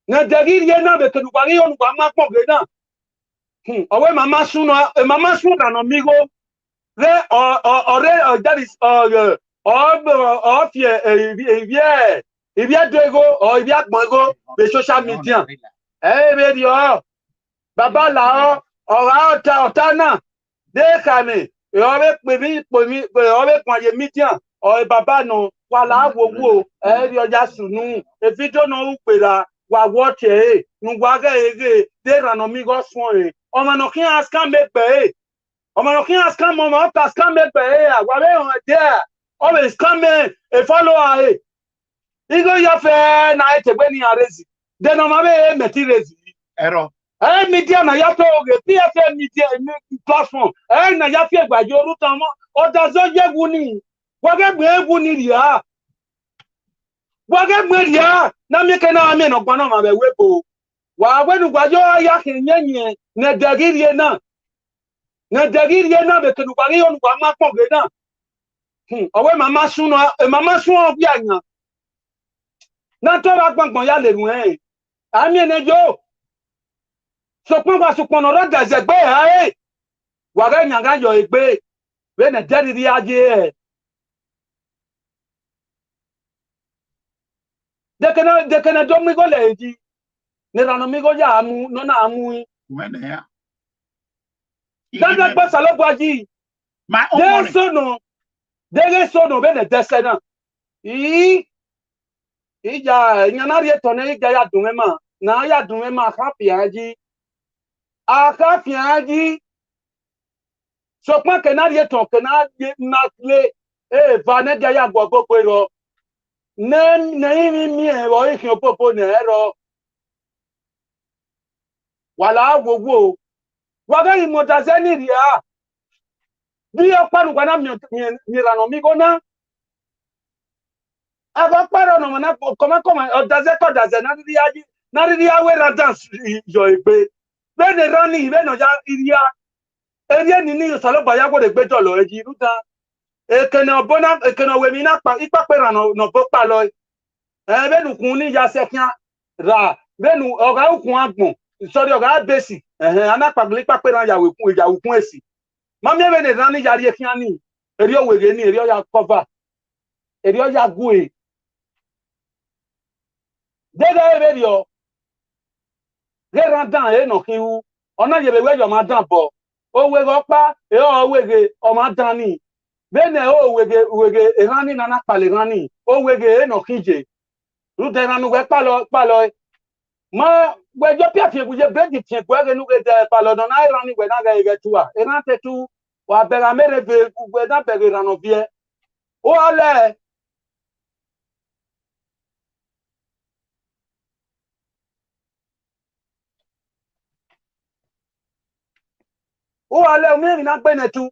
S2: Na dagirie na be kenu gwa yo gba ma pon ge na. Owe mama sun ERANOMIGHO. Re or that is if you do go or if you go the social media. Baby, baba la ota na de kame e ove ove kwa ye media o baba no wala wowo e ri oja sunu e video no upera wa watch e nu gwa ga ege de ERANOMIGHO so e o ma no kin ask am make be o ma no kin ask am mo ask am make be wa be on there always come e follow e igo yo fe na etegbe ni arezi de no ma be metirezi
S1: Error.
S2: Media na ya to ge PFM media platform na ya fi egbaje orutan mo odazo yewu ni wage gbe ewu ni ria wage gbe ria na mi ke na mi no gba na ma be webo wa wenu gbajo ya kinyenye na dagirie na be ke nu gba yo nu gba ma pon ge na owe mama sun obi ayan na to ba gbongbon ya le run ami enejo sopon wa sopon ro dazegbe wa ga nyanga yo egbe we na deriri aje de kana do mi go leji ne ERANOMIGHO ya amu no na amu
S1: When ya.
S2: dada gba salo gbaji
S1: My own money.
S2: de sono be na dese na ija nyana rie to ne ija ya dunema na ya dunema happy aji akafiaji sopon kenarie ton kenarie nakle va ne ga ya gbogbo ro ne mi ro ikin opopo ne ro wala wowo wa ga imodaze ni ria bi o panu gba na mi ERANOMIGHO na aba paro no na koma odaze ko daze na ria we ra dance yo egbe be ne rani be no ya iria eri ni ni salo ba ya go de gbejo lo eji ruta ekene obona ekene we mi na pa ipa pe ran no bo pa lo be nu kun ni ya sekian ra be nu oga ukun agbon sorry oga besi anapa gbe ipa pe ran ya we kun esi ma mi be ne ran ni ya ri ekian ni eri o wege ni eri o ya cover eri o ya gue dede be ri o re ran dan no kiwu ona ye be we yo ma dan bo o we go pa o wege o ma dan ni bene o wege erani na pale rani o wege no kije ru de ranu we palo ma we jo pia fi buje bread ti gwe ge nu ge de palo no na rani we na ge tuwa eran te tu wa bera mere be gwe na be rano vie o ale o mi na gbe ne tu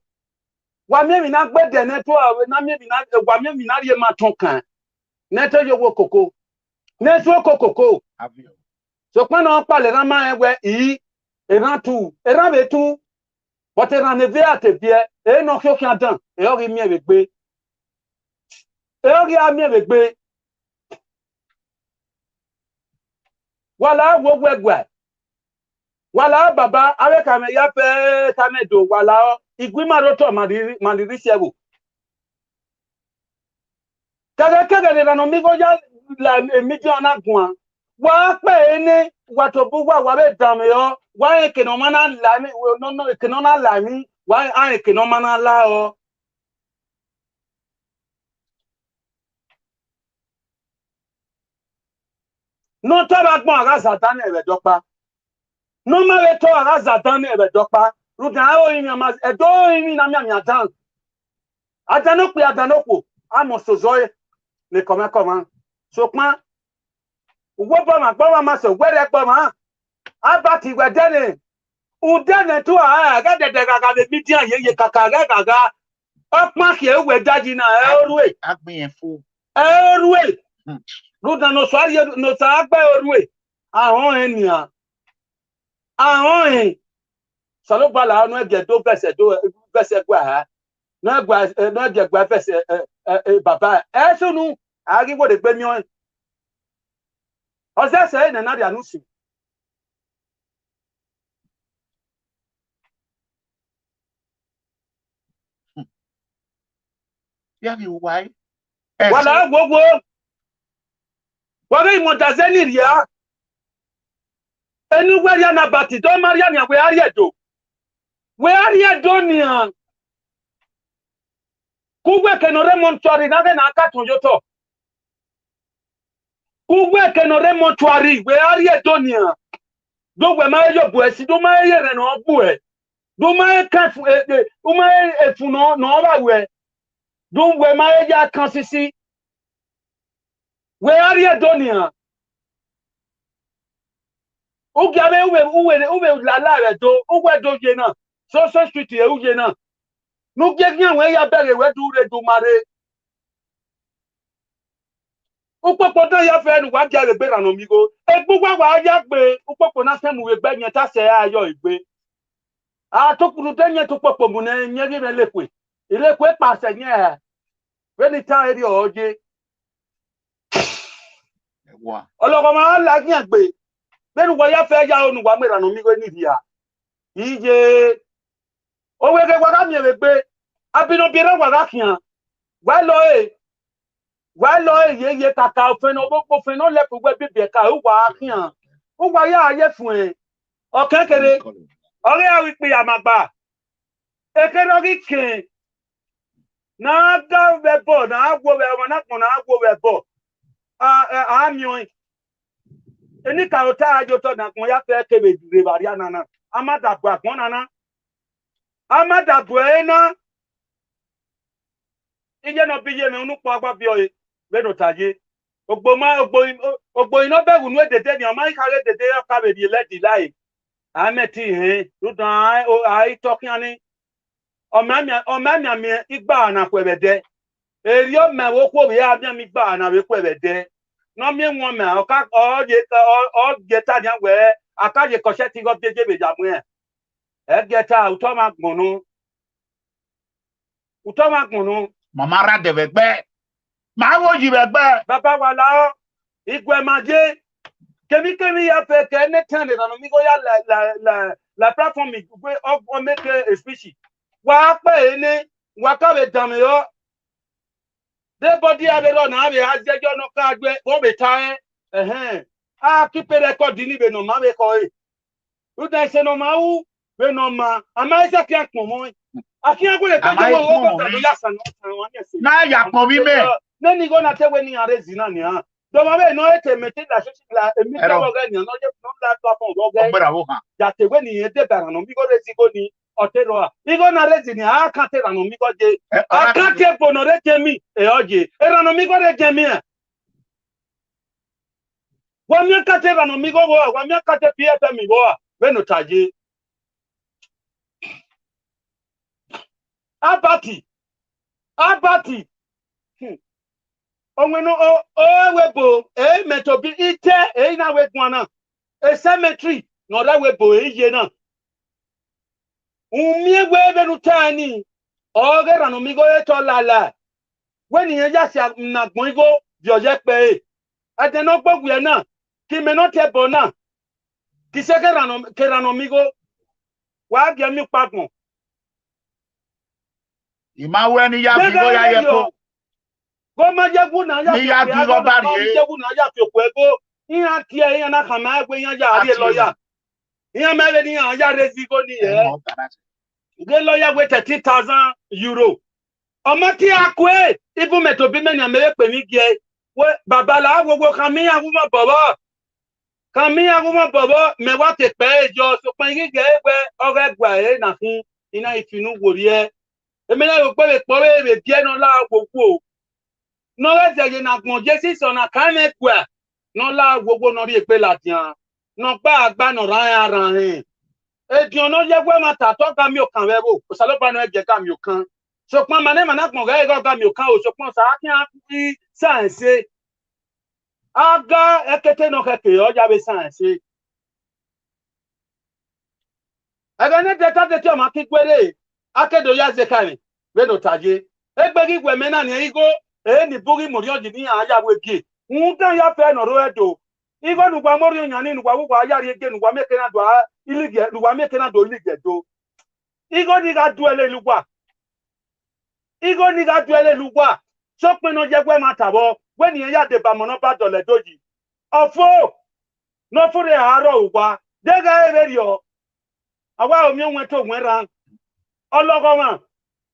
S2: wa mi na gbe de ne tu na mi na wa mi na rie ma ton kan ne to yo wo koko ne tu koko so when on parle rama ewe eran tu eran be tu but eran ne ve atebie e no kio kian dan e ori mi egbe wala wo wegwa wala baba awe ka me ya pe ta me do wala igwima roto mandiri sebu kaga ne ERANOMIGHO ya la media na gun wa pe ni wa to bu wa be dam yo wa eke no mana la mi no eke no na la mi wa eke no mana la o no to ba gbon ara satan e be dopa no ma le to ara satan e be dopa ru kan o yin ma e do yin na mi atan adanoko amo sozoe le comment so pan wo ba ma so were pa ma abati wedene udene tu ga de gaga be media ye kaka gaga opon ki ewe daji na orue
S1: agbin fo
S2: orue ruda no so ari no sa agbe orue ahon eniyan ahon salo bala no ege do bese gwa ha no ege gwa bese baba sunu ari wo de gbe mi on oze se na dia nusi
S1: yani why
S2: wala gbogbo wọ́n imo dazeni ria enu gweria na bati do maria ni we ari edo ni an Kugwe kenore montuari nage na akatonjoto. Kugwe kenore montuari we ari edonia. Do we ma yo buesi do ma yere no bue. Do ma ka do ma efuno no ba we. Do we ma ya kansisi. We ari edonia. Ugabe uwe la re do uwe do je na. So street e uje na. No gegnya we ya bere we do re do mare. Upopo dan ya fe nu wa jare be ERANOMIGHO. Egbugwa wa ya gbe upopo na semu we gbe yen ta se ayo igbe. A to kuru denye to popo mu na nyeri me lekwe. Ilekwe pa se yen. We ni ta eri oje.
S1: Wa.
S2: Ologo ma la yen gbe. Be nu wa ya fe ya onu wa ERANOMIGHO ni dia. Ije o we ge wa ga mi we gbe. Abino bira wa ga kian. Wa lo ye kaka ofen oboko fen no le pugbe bibi ka o wa kian. O wa ya aye fun e. O kekere. Ore a wi pe amagba. Ekere ri kin. Na ga we bo na agwo we mo na kun na agwo we bo. Amion. Eni ka o ta ajo to na kun ya fe kebe dire bari anana. Amada gba kun nana. Amada bo ena. Ije no biye me unu po agba bi o Beno taje. Ogbo ino be wunu edede ni o ma ikare dede yo ka be di ledi lai. Ameti he. Rudan ai talking ani. O ma mi igba na kwebede. Eri o me wo kwo ya mi igba na we kwebede. No mi won me o ka o geta ni we akaje kose ti go beje be jamu e. E geta uto ma gbonu.
S1: Mama ra de begbe. Ma wo ji begbe.
S2: Baba wala igwe maje. Kemi ya fe ke ne tan ERANOMIGHO ya la plateforme igwe o make a speech. Wa pe ene wa ka be dame yo. De body abero na be ajejo no ka gbe bo be tan a keep record ni be no ma be ko e. U da se no ma u be no ma ama isa ki akpon mo. Akia go le pe wo ta do ya san no wa ni se.
S1: Na ya pon mi me.
S2: Na ni go na te we ni arezi na ni ha. Do ma be no e te meti la so la emi ka wo ga ni no je no la platform wo ga.
S1: Ogbera wo kan.
S2: Ya te we ni e de ERANOMIGHO rezi go ni otero a. Igo na rezi ni a kan te ERANOMIGHO je. A kan te bonore je mi e oje. ERANOMIGHO re je mi e. Wa mi kan te ERANOMIGHO wo, wa mi kan te PFM wo. We no taje. Abati. Onweno o webo metobi ite na we gwana. A cemetery no la webo ye na. Umie we be no tani. O ge ERANOMIGHO e to lala. We ni ya si na gbon igo bi oje pe e. Ade no gbogbu e na. Ki me no te bo na. Ki se ke ERANOMIGHO wa ge mi pagbon.
S1: Imawe ni ya bi go ya ye ko.
S2: Go ma jegu na ya.
S1: Ni ya bi go bari e.
S2: Jegu na ya fi opo ego. Iya ti e na kan ma egbe yan ya ari lawyer. Iya ma le ni yan ya rezi go ni e. Ge lawyer we 30,000 euro. Omo ti akwe ibu metobi me na me pe mi ge. We babala gbogbo kan mi yan mo bobo. Kan mi yan mo bobo me wa te pe ejo so pin gi ge pe ore gba e na fun ina ifinu wori e. Emi na ro pe po we die no la gbogbo. No le je na gbon je so na kan me kwa. No la gbogbo no ri pe la tian. No pa agba no ran hin. Edion no je gwe ma ta to ga mi o kan we bo. O sa lo ba no e je ga mi o kan. So pon ma na gbon ga mi o kan o so pon sa kian fi science. Aga ekete no keke o ja be science. Aga ne data de ti o ma ki gwere. Akedo ya ze kan. We no taje. Egbe gi gwe me na ni igo ni bugi mori oji ni aya we gi. Ndan ya fe no ro edo. Igo nu gwa mori yan ni nu gwa wo aya ri ege nu gwa meke na do ilige nu gwa meke na do ilige do. Igo ni ga du ele lugwa. So pe no je gwe ma tabo. We ni ya de ba mo no ba dole doji. Ofo no fure aro ugwa. De ga ere rio. Awa omi onwe to onwe ran. Ologo ma.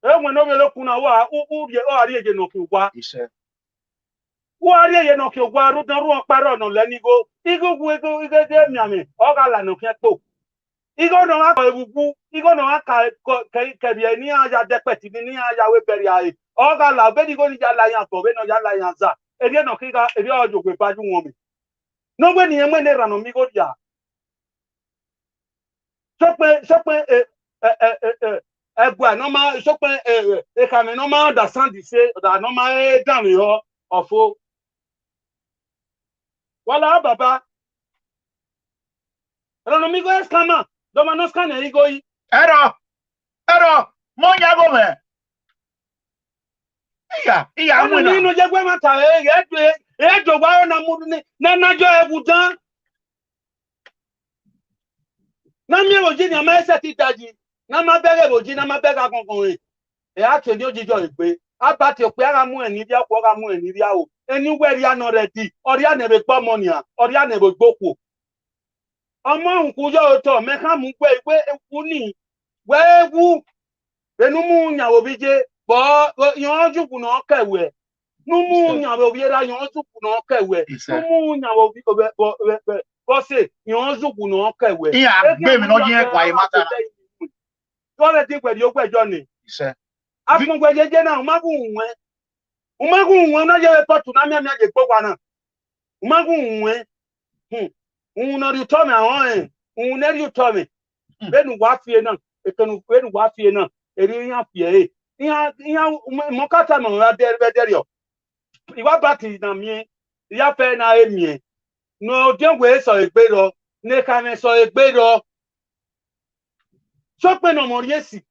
S2: When no look now, who are you no kwa?
S1: He said,
S2: Who are you no kwa? Root no rock paron no lenigo. Igo get me. Ogala no keto. Igo no aka ebubu. Igo no aka kebi ni aja depeti ni aja we beri ai. Ogala be digo ni jala yan to be no jala yan za. Eri no kika eri ojo gbe paju won mi. No we ni enwe ne ERANOMIGHO dia. Sope egwa normal sope e can normal understand the say that normal down here ofo. Wala baba. ERANOMIGHO scammer. Doma no scan e go yi.
S1: Ero, monya go me. Iya,
S2: Ano ni no je gwa mata e do gwa na mu ni na jo ebudan. Na mi oji ni ama ese ti daji. Na ma bere oji na ma bere agongon e. E a twe ni ojijo igbe. Abati ope ara mu eni bia ko ara mu eni bia o. Eni we ri ano ready. Ori a be gbo money a. Ori a be gboko. Omo nku yo to me kan mu pe igbe ewu ni. We wu. Enu mu nya obi je. Bo yan juku na kewe. Nu mu nya obi ra yan juku na kewe. Nu mu nya obi bo se yan juku na kewe.
S1: Iya, gbe mi no je kwa imata na.
S2: Tole ti gbe di o gbejo ni.
S1: He said,
S2: Afun gbejeje na umagun nwe na je report na mi aje gbo na. Umagun nwe. No ri to me awon ne ri to me. Benu wa fie na, ekenu benu wa fie na. Eri yan fie yan mo kata mo ra deri o. Iwa bati na mi ya fe na emi. No de we so egbe ro, ne ka me so egbe ro. So pe no mo riesi.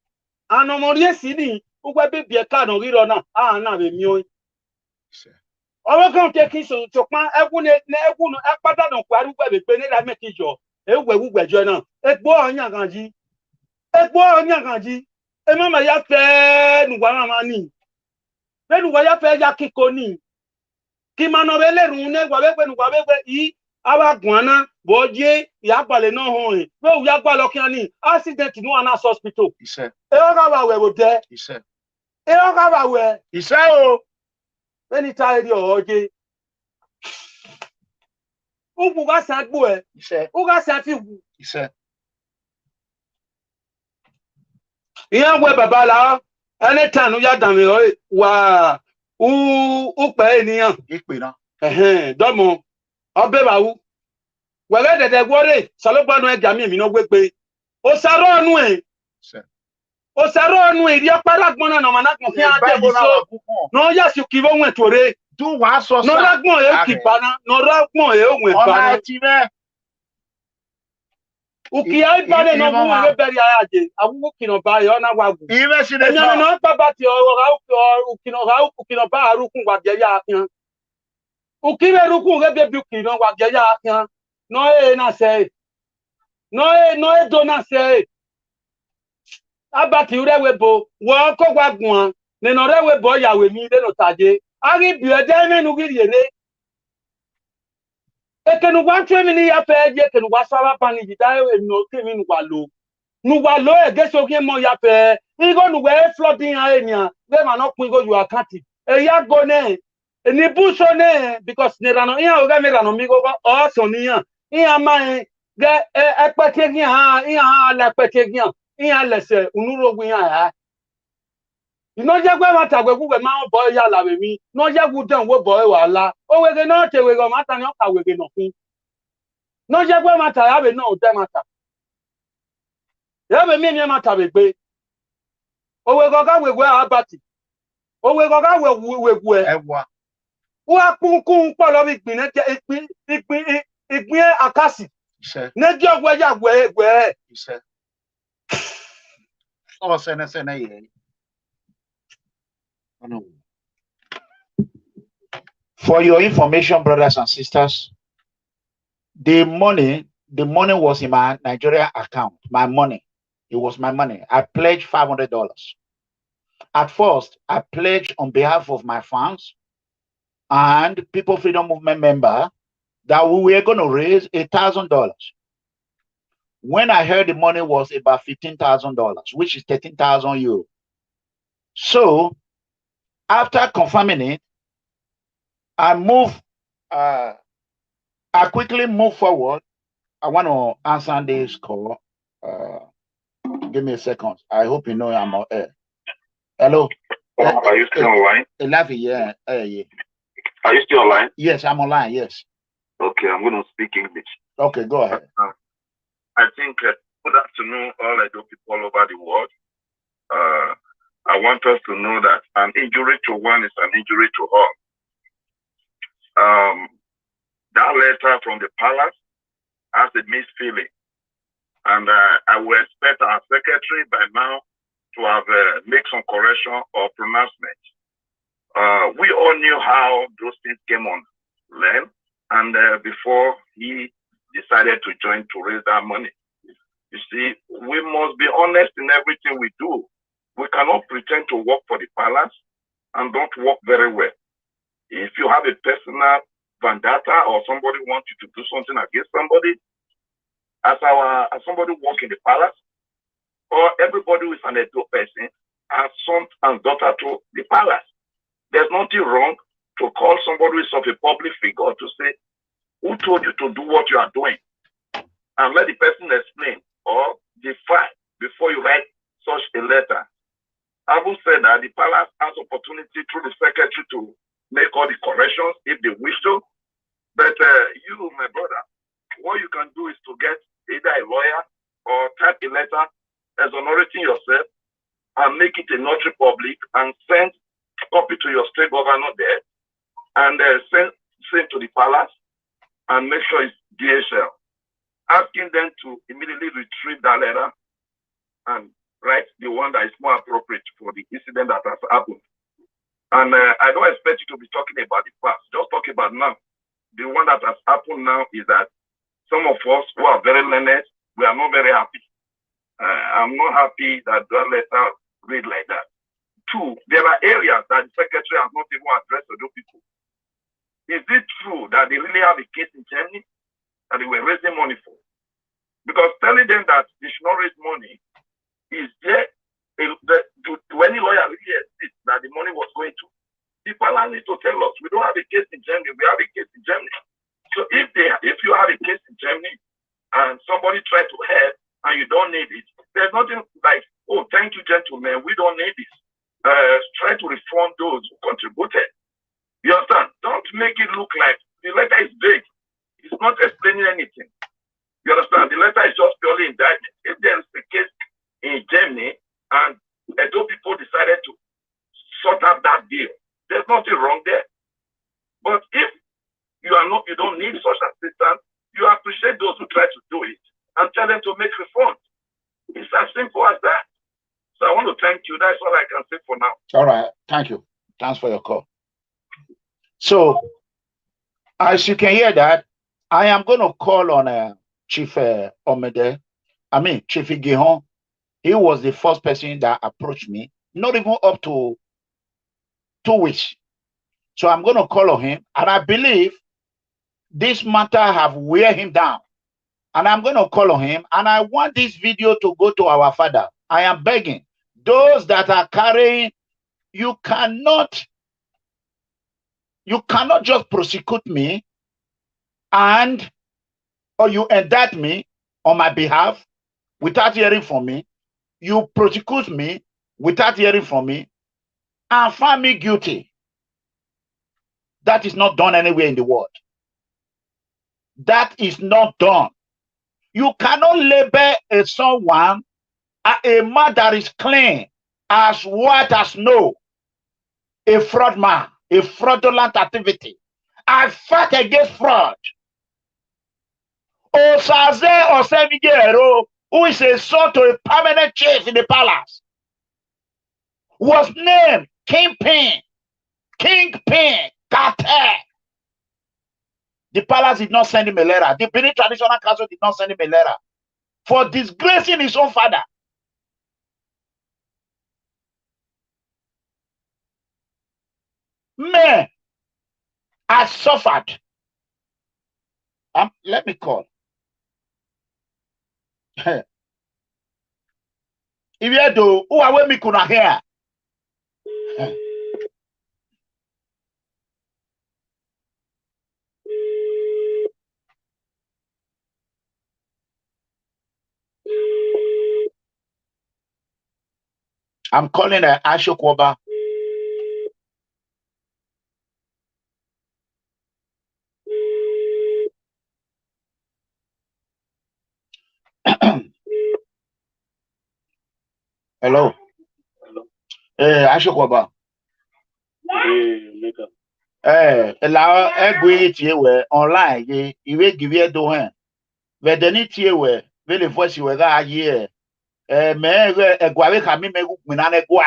S2: Ano mo riesi ni ugwa be bie ka no riro na na be mi o. Owo kan te kin so pan egwu ne egwu no apada no kwaru gbe be pe ni la mekijo. Ewu gbejo na. Egbo oyan ganji. E mama ya fe nu wa mama ni. Be nu wa ya fe ya kiko ni. Ki ma no be lerun ne gwa be pe nu gwa be pe yi awa gwana boje ya gbale no hon e. Be u ya gba lo kian ni. Accident no ana hospital.
S1: he said,
S2: E o ga wa we wo de.
S1: he said,
S2: E o ga wa we.
S1: he said, oh,
S2: Beni ta eri oje. Ubu ga san gbo e.
S1: he said,
S2: U ga san fi wu.
S1: he said,
S2: Iya we baba la anytime ya dan mi wa u pe eniyan.
S1: ikpe na.
S2: Domo obe ba wu. Wele dede gwore salogba no eja mi no gbe pe. O saro nu e. O saro nu iri opara gbon na mana kan fi ade bo so. No ya si ki wo wen tore.
S1: Do wa so sa.
S2: No ragbon e ki pana, no ragbon e o wen pana.
S1: Ona ti me.
S2: Uki ai bale no mu we beri ayaje. Awu ki no ba yo na wagu.
S1: Ibe si de
S2: Enya no pa ba ti o ra uki no ba arukun wa je ya kan. Uki be rukun ge be bi uki no wa je ya kan. No na se. No do na se. Abati urewe bo wo ko gwa gun ne no rewe bo yawe mi de no taje. Ari bi e de menu giri ere. Ekenu gwa twe mi ni ya fe je ekenu gwa sawa pani jida e no ke mi nu gwa lo e ge so ke mo ya fe igo nu we flooding ha enia we ma no pin go you account e ya go ne ni buso ne because ne rano iya o ga mi ERANOMIGHO o so ni yan iya ma ge epete gi ha iya ha le pete gi iya lese unurogun ya ha ino je gbe mata gbe gbe ma bo ya la we mi no je gu dan wo bo e wala o we ge no te we go mata ni o ka we ge no fin no je gbe mata ya be no o de mata ya be mi mata be gbe o we go ga we abati o we go ga we
S1: ewa
S2: wa kun po lo bi gbin ne ìgbín akasi ne di ogwe ya gwe
S1: ise o sene ye. For your information, brothers and sisters, the money was in my Nigeria account. My money. It was my money. I pledged $500. At first, I pledged on behalf of my fans and People Freedom Movement member that we were going to raise $1,000. When I heard the money was about $15,000, which is 13,000 euros, So after confirming it, I quickly move forward. I want to answer this call. Give me a second. I hope you know I'm on air. Hello.
S3: Are you still online?
S1: Yeah.
S3: Are you still online?
S1: Yes, I'm online. Yes.
S3: Okay, I'm going to speak English.
S1: Okay, go ahead.
S3: I think good afternoon, all Edo people all over the world. I want us to know that an injury to one is an injury to all. That letter from the palace has a mixed feeling, and I will expect our secretary by now to have made some correction or pronouncement. We all knew how those things came on land, and before he decided to join to raise that money. You see, we must be honest in everything we do. We cannot pretend to work for the palace and don't work very well. If you have a personal vendetta or somebody wants you to do something against somebody, as somebody work in the palace, or everybody who is an Edo person and son and daughter to the palace, there's nothing wrong to call somebody who is of a public figure to say, who told you to do what you are doing? And let the person explain or defy before you write such a letter. I will say that the palace has opportunity through the secretary to make all the corrections if they wish to. But you, my brother, what you can do is to get either a lawyer or type a letter exonerating yourself and make it a notary public and send copy to your state governor there and send to the palace and make sure it's DHL. Asking them to immediately retrieve that letter and write the one that is more appropriate for the incident that has happened. And I don't expect you to be talking about the past. Just talk about now. The one that has happened now is that some of us who are very learned, we are not very happy. I'm not happy that that letter read like that. Two, there are areas that the secretary has not even addressed to those people. Is it true that they really have a case in Germany that they were raising money for? Because telling them that they should not raise money is there to any lawyer really exist that the money was going to. The palace need to tell us we don't have a case in Germany, we have a case in Germany. So if you have a case in Germany and somebody tries to help and you don't need it, there's nothing like, oh, thank you, gentlemen, we don't need this. Try to refund those who contributed. You understand? Don't make it look like the letter is vague. It's not explaining anything. You understand? The letter is just purely indictment. If there is a case in Germany and Edo people decided to sort out that deal, there's nothing wrong there. But if you don't need such assistance, you appreciate those who try to do it and tell them to make refund. It's as simple as that. So I want to thank you. That's all I can say for now.
S1: All right. Thank you. Thanks for your call. So, as you can hear that, I am going to call on Chief Omede. Chief Igihon. He was the first person that approached me, not even up to 2 weeks. So I'm going to call on him, and I believe this matter have wear him down. And I'm going to call on him, and I want this video to go to our father. I am begging those that are carrying, you cannot just prosecute me or you indict me on my behalf without hearing from me. You prosecute me without hearing from me and find me guilty. That is not done anywhere in the world. That is not done. You cannot label someone, a man that is clean, as white as snow, a fraud man, a fraudulent activity. I fight against fraud. Obazee Osemigero, who is a son to a permanent chief in the palace, was named Kingpin, CARTEL. The palace did not send him a letter. The Benin Traditional Council did not send him a letter for disgracing his own father. Man, I suffered. Let me call. If you do, who are we kuna here? I'm calling Ashokoba. Hello. Ashokoba. La egwe tie online ye iwe give do hen. We deni tie we le voice we ga ye me egwa ka mi me guna ne gwa.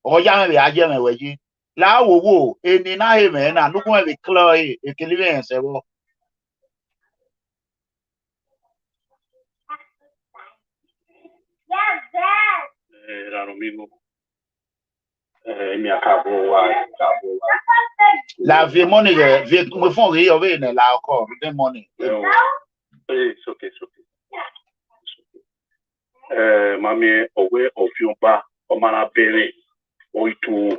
S1: O ya me aje me we yi. La wo eni na he me na nuku e clear e kelive en se wo.
S4: ERANOMIGHO. Mi acabo wa.
S1: La vie money vie me fon ri o we ne la encore the money.
S4: It's okay. Mami owe OGHIONBA omana bere oitu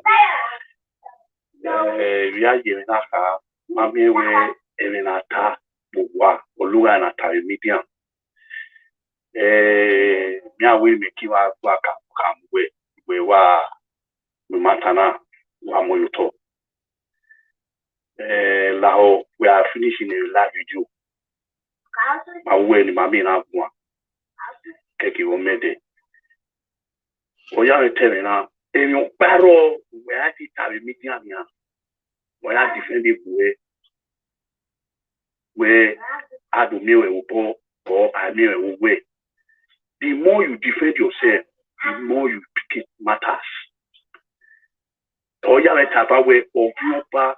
S4: ya yena ka mami we elinata bugwa oluga na ta medium mia we mekiwa kwa kamwe we wa matana wa moyoto lao we are finishing a live video ma we ni mami na gwa keki o mede oya tell na eyon paro we are ta medium ya we are defending we adumiwe upo or amiwe we. The more you defend yourself, the more you pick it matters. Oya le tapa we OGHIONBA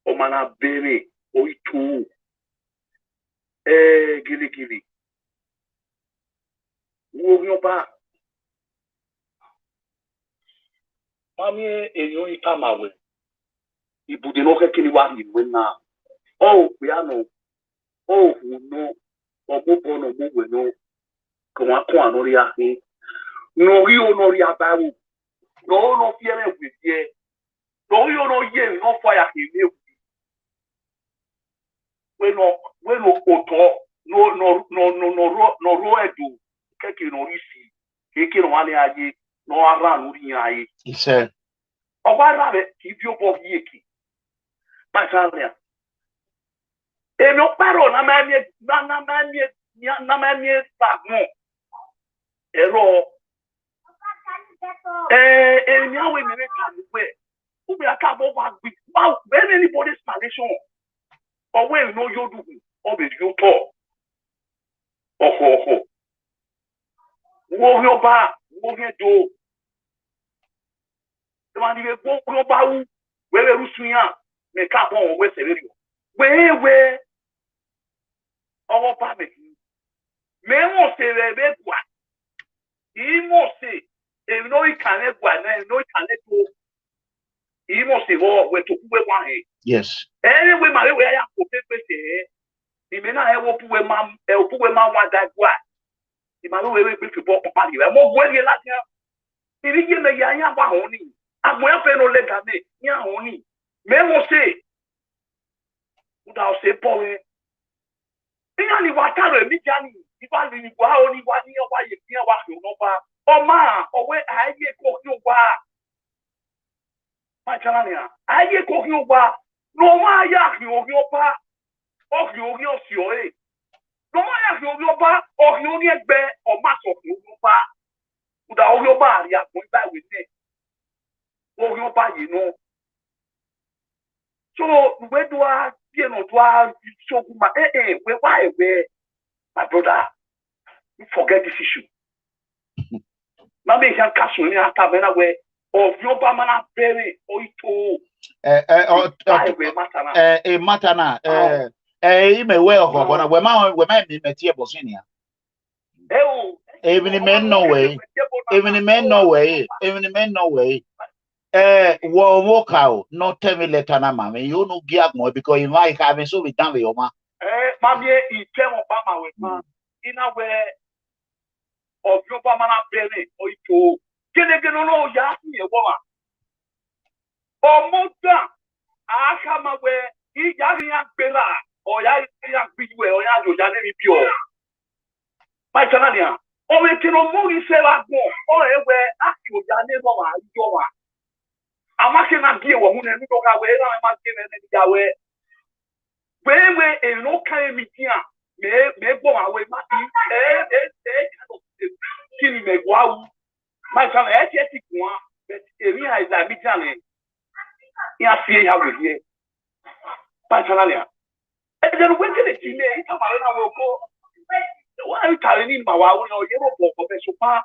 S4: omana bere oitu gili OGHIONBA mami enyo itama we ibude no kekini wa ni we na we ano no obobo no we no kwa anori ahi no ri onori abawu no fiere we die no yo no ye no fire ke we no oto no ro edu keke no risi keke no ale aye no ara no ri aye
S1: Ise
S4: ogwara be ki bi obo yeki pasalia e no paro na manie bagmo ero nyawe me ka we ubi aka bo wa gbi when anybody's foundation or when no you do or be you talk oho OGHIONBA do the man dey go OGHIONBA we rusuya me ka bon we severio we owo pa me mo se be gwa imo se e no ikane gwa na no ikane to imo se wo we to we wa he
S1: yes
S4: anyway ma we ya ko pepe se di me na e wo pu we ma wa da gwa di ma we pe fi bo pa ni we mo gwe ni la ti iri je me ya wa ho ni agbo ya fe no le ga me ya ho ni me mo se uda o se po we ina ni wa taro mi jani iba ni wa o ni wa ni wa ye ti wa OGHIONBA o ma o we aye ko OGHIONBA ma chala ni aye ko OGHIONBA no ma ya OGHIONBA OGHIONBA si o no ma ya OGHIONBA EDEGBE o ma so OGHIONBA uda OGHIONBA ari agbon ba we ni OGHIONBA yi no so we do a you know do a so ma we why we my brother you forget this issue mama can cash money after when we OGHIONBA mana bere oito
S1: matana ime we okogona we ma mi metie bosinia even men no way wo cow no tell me letter na mama you no give more because you might have so we done with your ma
S4: mama e tell Obama we ma ina we OGHIONBA mana bere oito gele no ya ni e wo ma omoda aka ma we i ya ri agbera o ya gbiwe o ya jo ja ni bi o ma chanania o we ti no mo ri se wa gbon o e we to Yane Mama, Yoma. I'm making a deal when you go away. I'm asking any way. Where a no kind of meeting may go away. Killing me, wow. My son, I take one, but area is a meeting. Yeah, see how we hear. Personally, and then when the team come around, will go. Why are you telling him about our yellow for so far?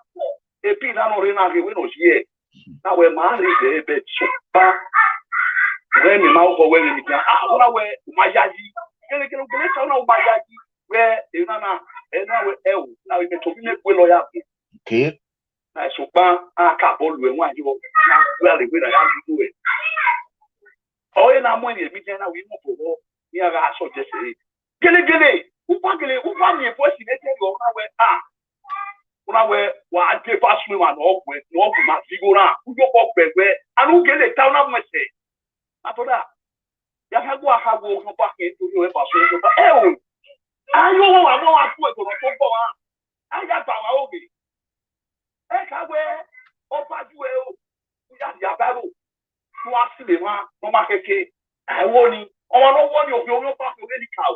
S4: A pin on Renaki windows here. Now we're married, but so far. When the mouth of when we can, I wear my yaji. And I can go my yaji where you know now we can talk with loyalty.
S1: Okay.
S4: I so far, I can't hold when one you well, we are to do it. Oh, and I'm when you meeting now we move for near our soldiers. Gilly, who found me a person that you know where what I pass me one off with no my figure, who go up where and who get a town of my say. After that, you have no back into your person. Oh, I know I want to put on a phone. I got our own. I wear Obazee, we have the battle. You are still no market. I warn you, I want you to back of any cow.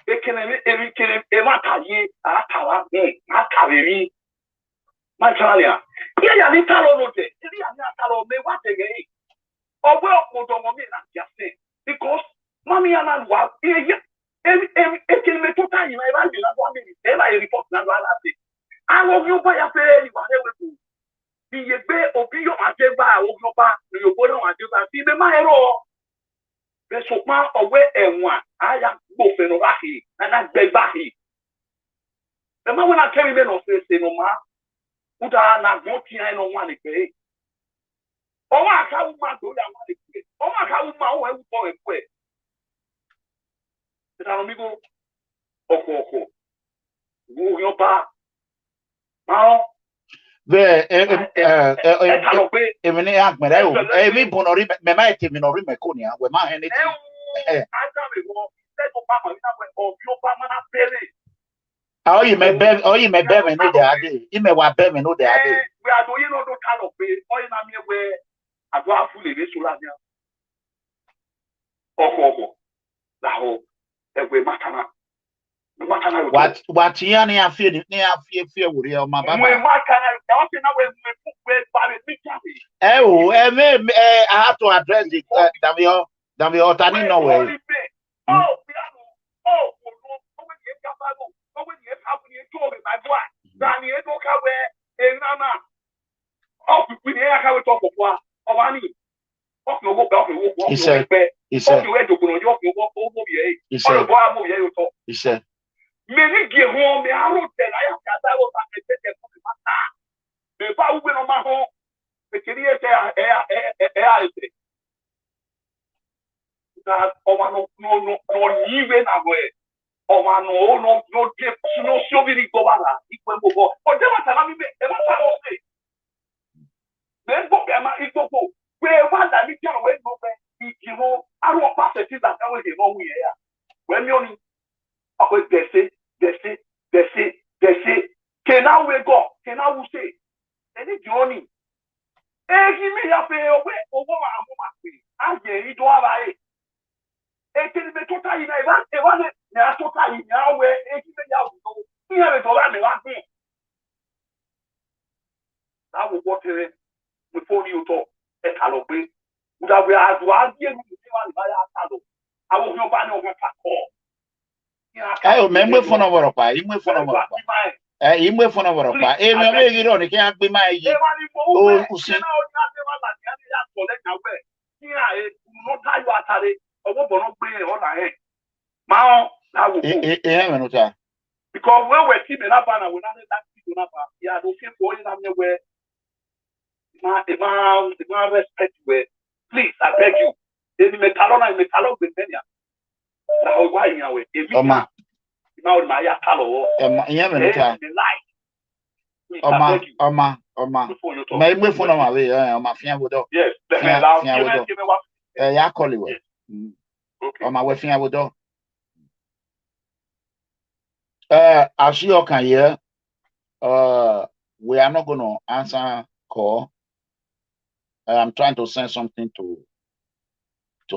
S4: They can every my Talia. Here, you need to know it. Me what again? Or well, just say because Mammy and I was every kilometer time in my life. I report now. I love you by a fair. Be a bear or be your agenda or your back, your body on agenda. See the my law. There's so far away and one. I am both in Rahi and I beg Bahi. The man when I tell you, no, say no more. Who are not working, I don't want to pay. Oh, I can't do that. Oh, I can't go for a way. The ERANOMIGHO, OGHIONBA. Now,
S1: There, even me bonori, me might even or Meconia, where my hand oh, you may bear, me know the idea. You may want bear me know the idea.
S4: We are doing no kind of pay, or in a mere way, I go out fully this Sulania. Oh, now, every matana.
S1: What Yanni I fear with your mamma. Oh, I have to address it. Than we ought to know way. He said,
S4: many give home, me I wrote that I have got if I went on my home, the career say, that no, even away. Oh, no, gift, no, so many go on. Equal go. But then I mean, say, then go, Emma, where one that we can wait over, you know, I don't pass it that I will be wrong here. When you're always they say, can I we go? Can I will say? Any journey. Give me a pay away over my home. I get it to have it. It can be totally in a one, they are totally now where 80 million. We have it all on the last day. That will go to it before you talk. A calorie. Would have been as well as you by a calo. I will not buy no more call.
S1: I remember for no more. You move for no more. You move for no more. You can't be my. Oh, see.
S4: Because when we're keeping up and we're not that people up, yeah, those people in where my respect where, please, I beg you. If you make a with Kenya. Now, why in your way? If you now, my yatalo,
S1: my move for no way, my fiancé.
S4: Yes, let me allow you.
S1: Yeah, call you. Okay. My wife, I would do. As you can hear, we are not going to answer call. I'm trying to send something to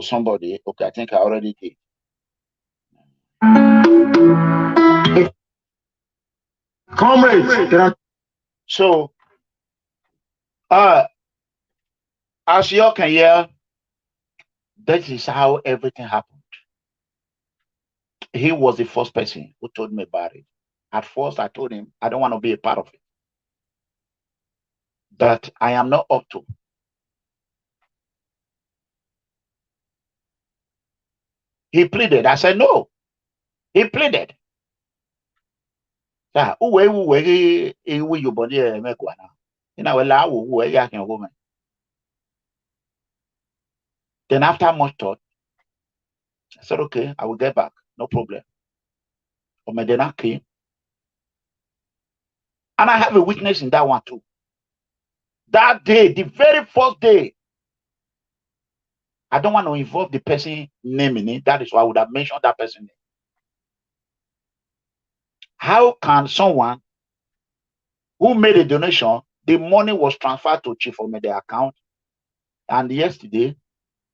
S1: somebody. Okay, I think I already did. Comrades. So, as you can hear, this is how everything happened. He was the first person who told me about it. At first, I told him I don't want to be a part of it, that I am not up to. He pleaded. I said no. He pleaded. Then after much thought, I said, okay, I will get back. No problem. Omedena came. And I have a witness in that one too. That day, the very first day, I don't want to involve the person name in it. That is why I would have mentioned that person name. How can someone who made a donation, the money was transferred to Chief Omede account, and yesterday,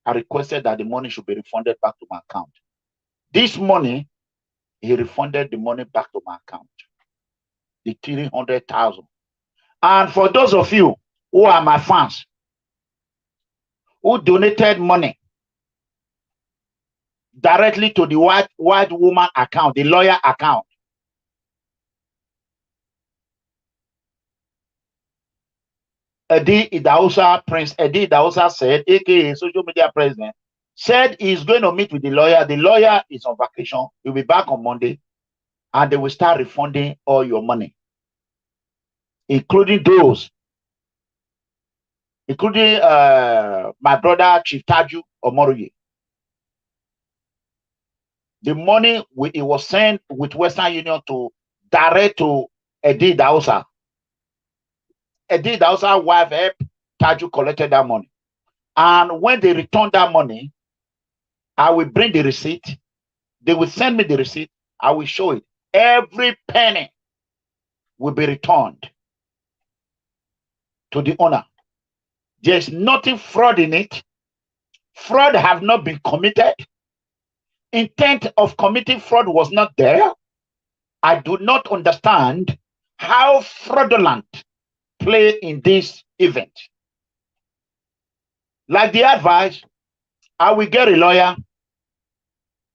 S1: I requested that the money should be refunded back to my account. This money, he refunded the money back to my account, the 300,000. And for those of you who are my fans, who donated money directly to the white woman account, the lawyer account, Edi Idausa, Prince Edi Idausa said, aka social media president, said he's going to meet with the lawyer. The lawyer is on vacation. He'll be back on Monday, and they will start refunding all your money, including those, including my brother Chief Taju Omoroye. The money it was sent with Western Union to direct to Edi Idausa. Edi Idausa's wife helped Taju collected that money. And when they return that money, I will bring the receipt. They will send me the receipt. I will show it. Every penny will be returned to the owner. There's nothing fraud in it. Fraud have not been committed. Intent of committing fraud was not there. I do not understand how fraudulent play in this event. Like the advice, I will get a lawyer.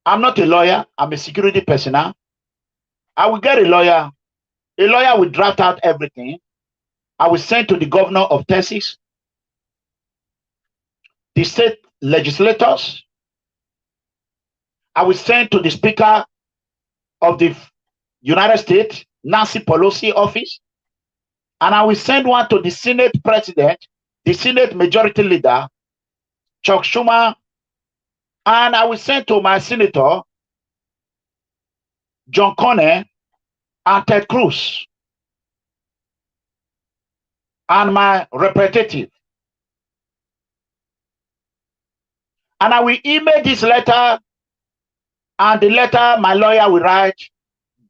S1: I'm not a lawyer. I'm a security personnel. I will get a lawyer. A lawyer will draft out everything. I will send to the governor of Texas, the state legislators. I will send to the speaker of the United States, Nancy Pelosi office. And I will send one to the Senate president, the Senate majority leader, Chuck Schumer. And I will send to my senator, John Connor, and Ted Cruz, and my representative. And I will email this letter, and the letter my lawyer will write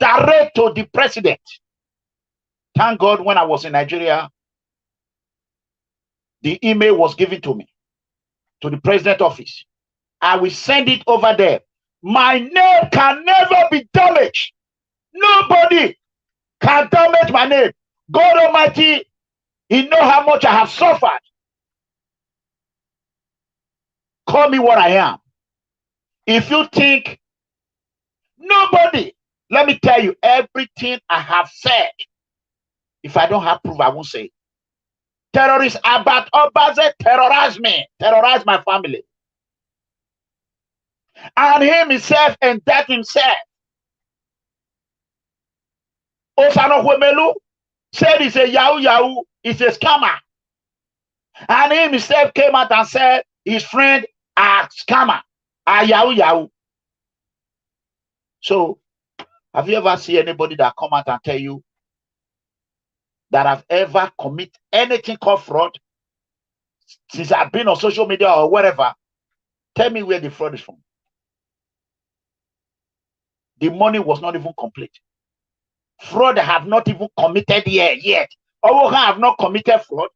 S1: direct to the president. Thank God when I was in Nigeria, the email was given to me, to the president office. I will send it over there. My name can never be damaged. Nobody can damage my name. God Almighty, He knows how much I have suffered. Call me what I am. If you think nobody, let me tell you, everything I have said, if I don't have proof, I won't say it. Terrorists about Obazee terrorize me, terrorize my family. And him himself and that himself. Osano Huemelu said he's a Yahoo, he's a scammer. And him himself came out and said his friend a scammer, a Yahoo. So, have you ever seen anybody that come out and tell you that I've ever committed anything called fraud since I've been on social media or whatever? Tell me where the fraud is from. The money was not even complete. Fraud have not even committed here yet. Owoha have not committed fraud.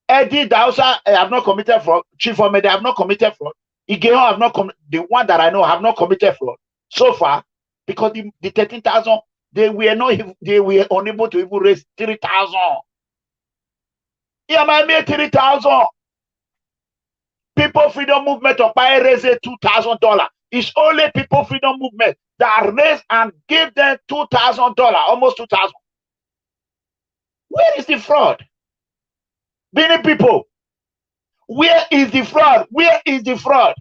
S1: Eddie Dausa have not committed fraud. Chief Omede have not committed fraud. Igeho have not the one that I know have not committed fraud so far, because the 13,000 they were unable to even raise 3,000. Yeah, my made 3,000. People Freedom Movement of Pai raise $2,000. It's only People Freedom Movement that raise and give them $2,000, almost 2,000. Where is the fraud? Benin people, where is the fraud? Where is the fraud?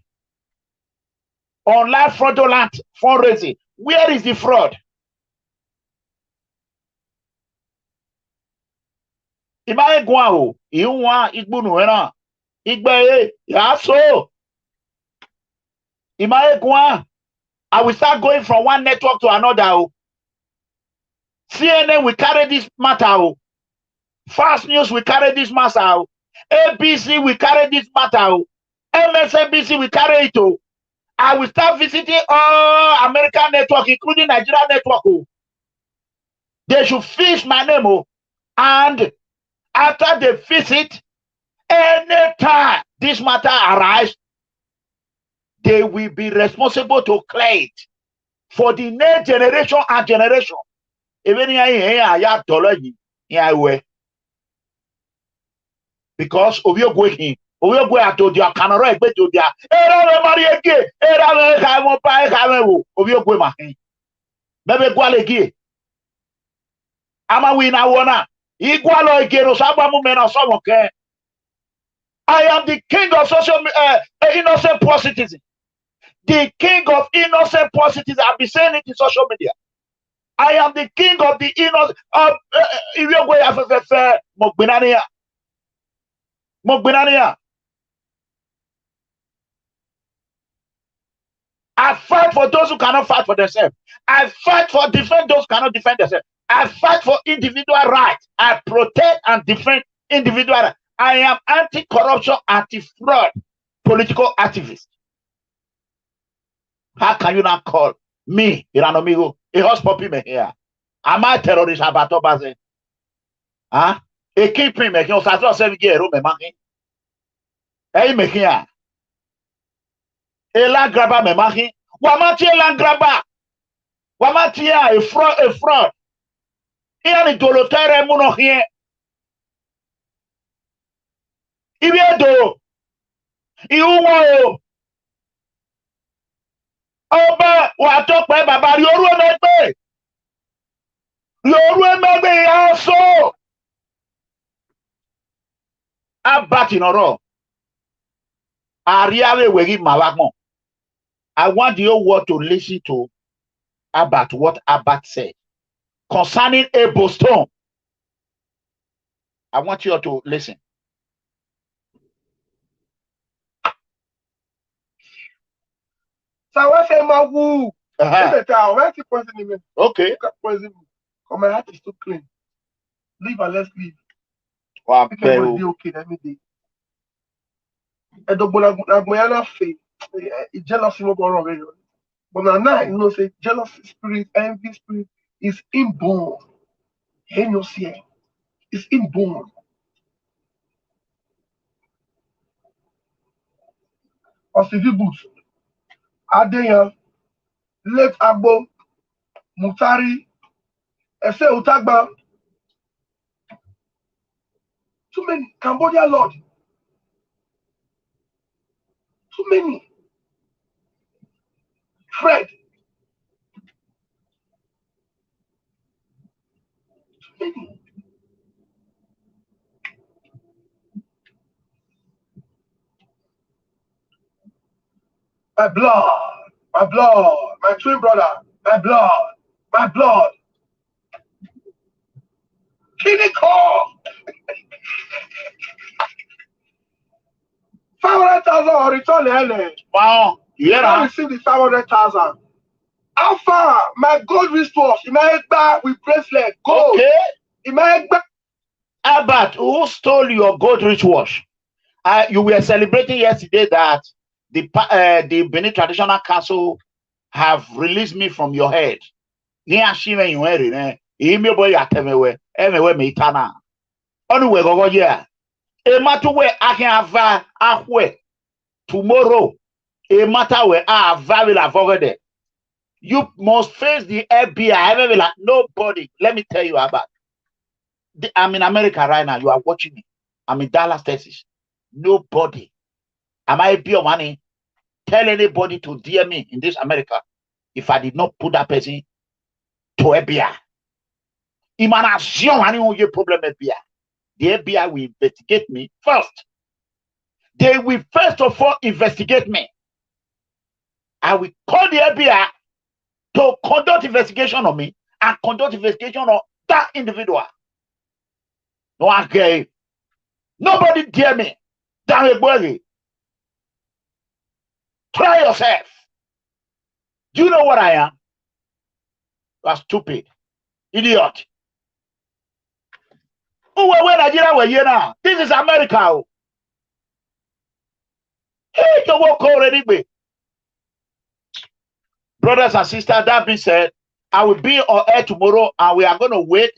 S1: Online fraudulent fundraising. Where is the fraud? Imaye Guao, Iwa, Igbunuena, Igbe, Yaso. Imaye Gua, I will start going from one network to another. CNN will carry this matter. Fast News will carry this matter. ABC will carry this matter. MSNBC will carry it. I will start visiting all American network, including Nigeria network. They should fix my name. And after they visit, anytime this matter arises, they will be responsible to clear it for the next generation and generation. Even because of your going, I told you, I cannot write to you. Of your going, maybe Gualegi. Ama win, I wanna. Igualo again, or some woman or someone can. I am the king of social innocent poor citizens. The king of innocent poor citizens. I've been saying it in social media. I am the king of the innocent of Mogbinania. I fight for those who cannot fight for themselves. I fight for defend those who cannot defend themselves. I fight for individual rights. I protect and defend individual rights. I am anti-corruption, anti-fraud, political activist. How can you not call me, ERANOMIGHO, a hospital me here? Am I terrorist about Obazee? Huh? A keeping me, you say 7 years, me mangi. Hey, me here. A land grabber me mangi. Wamati a land grabber. Wamati a fraud. Here ni dolotere muno here. Ibiedo. Iuwo. Oba wa to pe baba yoru emegbe. Yoru emegbe aso. Abati noro. Ariawe wegi mawakmo. I want the whole world to listen to about what Abat said concerning a Boston. I want you to listen.
S5: So I say my woo.
S1: Okay.
S5: My heart is too clean. Leave and let's leave.
S1: Wow,
S5: Everybody okay, let me do. Jealousy will go wrong. But now you know, say jealousy spirit, envy spirit is inborn. It's inborn. Osivibus, Adeyan, Late Agbo, Mutari, Ese Utagba. Too many. Cambodia Lord. Too many. Fred. Too many. My blood, my twin brother, my blood. Kiniko! 500,000 return.
S1: Wow.
S5: Yeah. I received the 500,000. How far? My gold wristwatch. Imagba with bracelet. Gold.
S1: Okay.
S5: Imagba.
S1: Abat, who stole your gold wristwatch? You were celebrating yesterday that the Benin Traditional Council have released me from your head. Anyway, go yeah. A matter where I can have halfway tomorrow. A matter where I have will avoid it. You must face the FBI. Nobody. Let me tell you about. I'm in America right now. You are watching me. I'm in Dallas, Texas. Nobody. Am I be your money? Tell anybody to dear me in this America if I did not put that person to FBI. Imanation any problem FBI. The FBI will investigate me first. They will first of all investigate me. I will call the FBI to conduct investigation on me and conduct investigation on that individual. No, okay. Nobody dare me. Damn it, boy. Try yourself. Do you know what I am? You are stupid. Idiot. Oh, where Nigeria were here now? This is America. Hey, you walk already. Brothers and sisters, that being said, I will be on air tomorrow and we are going to wait.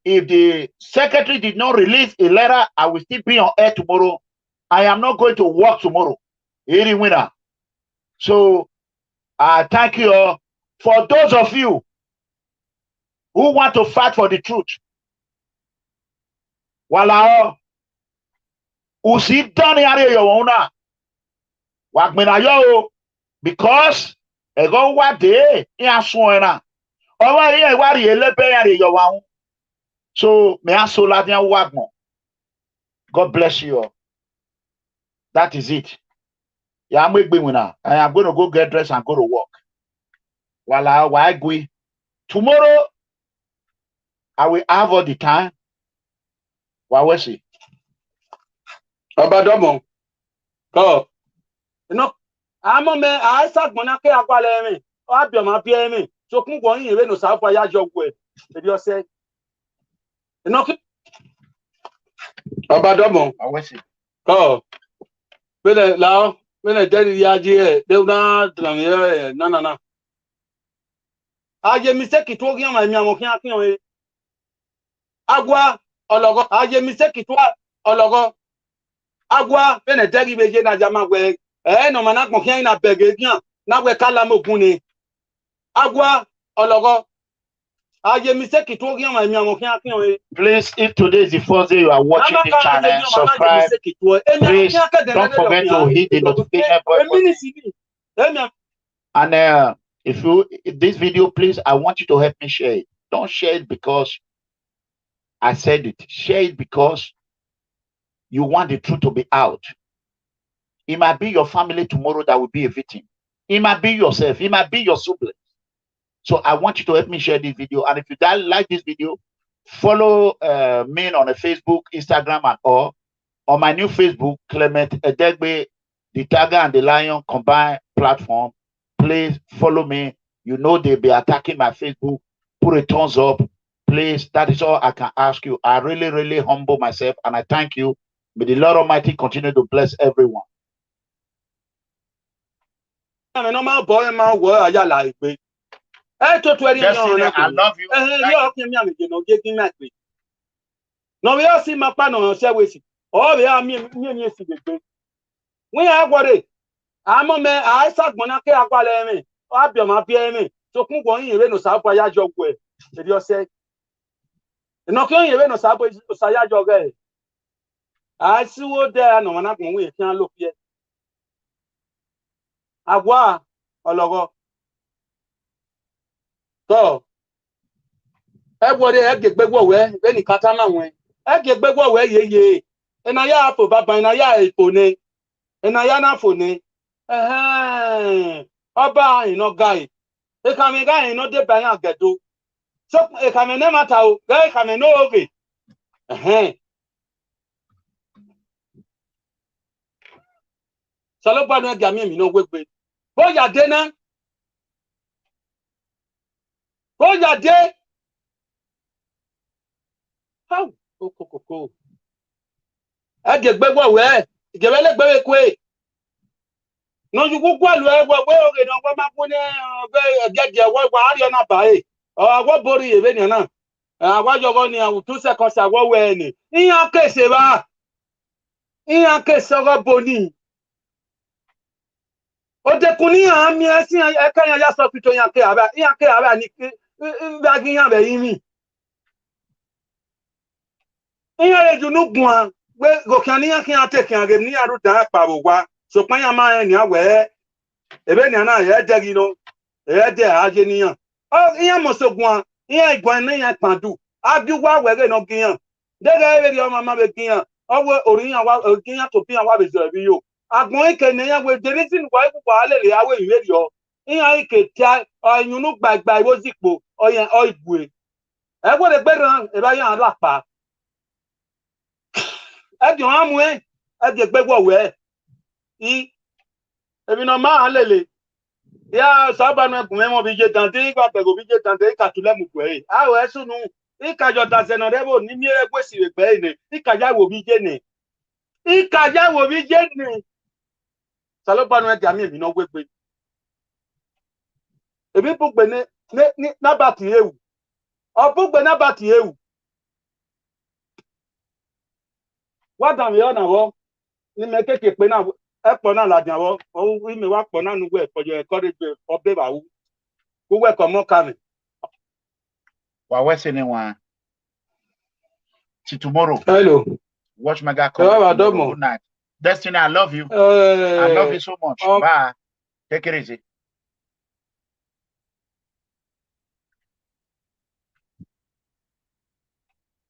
S1: If the secretary did not release a letter, I will still be on air tomorrow. I am not going to work tomorrow. Any winner. So, thank you all. For those of you who want to fight for the truth, Walao, usi dani are your owner. Wagmenayo, because I go what day in Aswana. Over here, what you lebe your one. So, may I so ladian wagmo. God bless you all. That is it. Yeah, I'm winner. I am going to go get dressed and go to work. While I go tomorrow, I will have all the time. What was it?
S2: Obadomo. Go. You know, I'm a man. I start monake akwaleme. Abio ma PM. So kun go yin we no sa fa ya job we. Did you say? You know. Obadomo.
S1: What was it?
S2: Go. When lao. When I tell you, they don't no. I get mistake it talking my miamokian. Agua, Ologo, I get mistake it Ologo. Agua, when I tell you, Jama way, no manak mokian begagian, now we calamo puni. Agua, Ologo. I get mistake it talking my miamokian.
S1: Please, if today is the first day you are watching the channel, subscribe. Please don't forget to hit the notification button. And if this video, please, I want you to help me share it. Don't share it because I said it. Share it because you want the truth to be out. It might be your family tomorrow that will be a victim. It might be yourself. It might be your siblings. So I want you to help me share this video. And if you like this video, follow me on a Facebook, Instagram, and all. On my new Facebook, Clement EDEGBE, the Tiger and the Lion combined platform. Please follow me. You know they'll be attacking my Facebook. Put a thumbs up. Please, that is all I can ask you. I really, really humble myself and I thank you. May the Lord Almighty continue to bless everyone.
S2: I'm a normal boy, my word, I like it. I
S1: love you.
S2: No, we all see my pan on service. Oh, we are me. We are what it. I'm a man. I start Monake Aqualeme. I'll be my PM. So, come on, you know, Sapaya job way. Did you say? No, can you know Sapaya jog? I see what there. No one we can't look yet. Agua, Ologo. So, everybody have get back where when he katana when I get back where ye. And I have for Baba and I have phone. And I have phone. Oba, you know, guy. They come a guy, you know, they buy a ghetto. So, a come never tell, guy come and know of it. Salopano Gammy, you know, work with. For your dinner. For your day. How? Oh. I get back where? Get a very quick. No, you go well, where okay, no, what my get your wife, why are you not buy? Or what body even now? Àwa jọgọ ni àwọn 2 seconds àwọ̀ wẹ̀ ni. Ìyàn kèsè bá. Ìyàn kèsè ọ̀rọ̀ boni. Odekuni ami esi ekanya ya sọ pito yan ke aba ni bagi yan be yimi. Ìyàn le junu gun we go kan ni yan ki an te kan ge ni aru dan pa bo wa. So pan yan ma en ni awe. Ebe ni ana ye jegi no. E de aje ni yan. O ìyàn mo so gun. Ìyàn igwan ni yan pandu. Abi wa we ge no giyan. De ge ebe di o mama be giyan. Owo ori yan wa giyan to pian wa be so bi yo. Agbon ike ne yan we the reason why people are le awe iwe yo iyan ike tia oyunu gbagba iwo zipo oyen oigwe e go de gberan e ba yan lapa e di han mu e de gbegbo we I ebi no ma lele ya saba no egun mo bi je tante igba pe go bi je tante ka tule mu gwe a we sunu ika jo ta se no rebo ni mi e gwesi we gbe ni ika ja wo bi je ni Salopanu eti ami ebi no gwegbe. Ebi pugbe ne nabati ewu. O pugbe nabati ewu. Wada mi ona wo ni me keke pe na epo na la jan wo. O wi mi wa po na nu we pojo encourage obe ba wu. Ku we ko mo ka mi.
S1: Wa we se ni wa. Till tomorrow.
S2: Hello.
S1: Watch MEGACOMRADE. Good night. Destiny, I love you. I love you so much. Bye. Take it easy.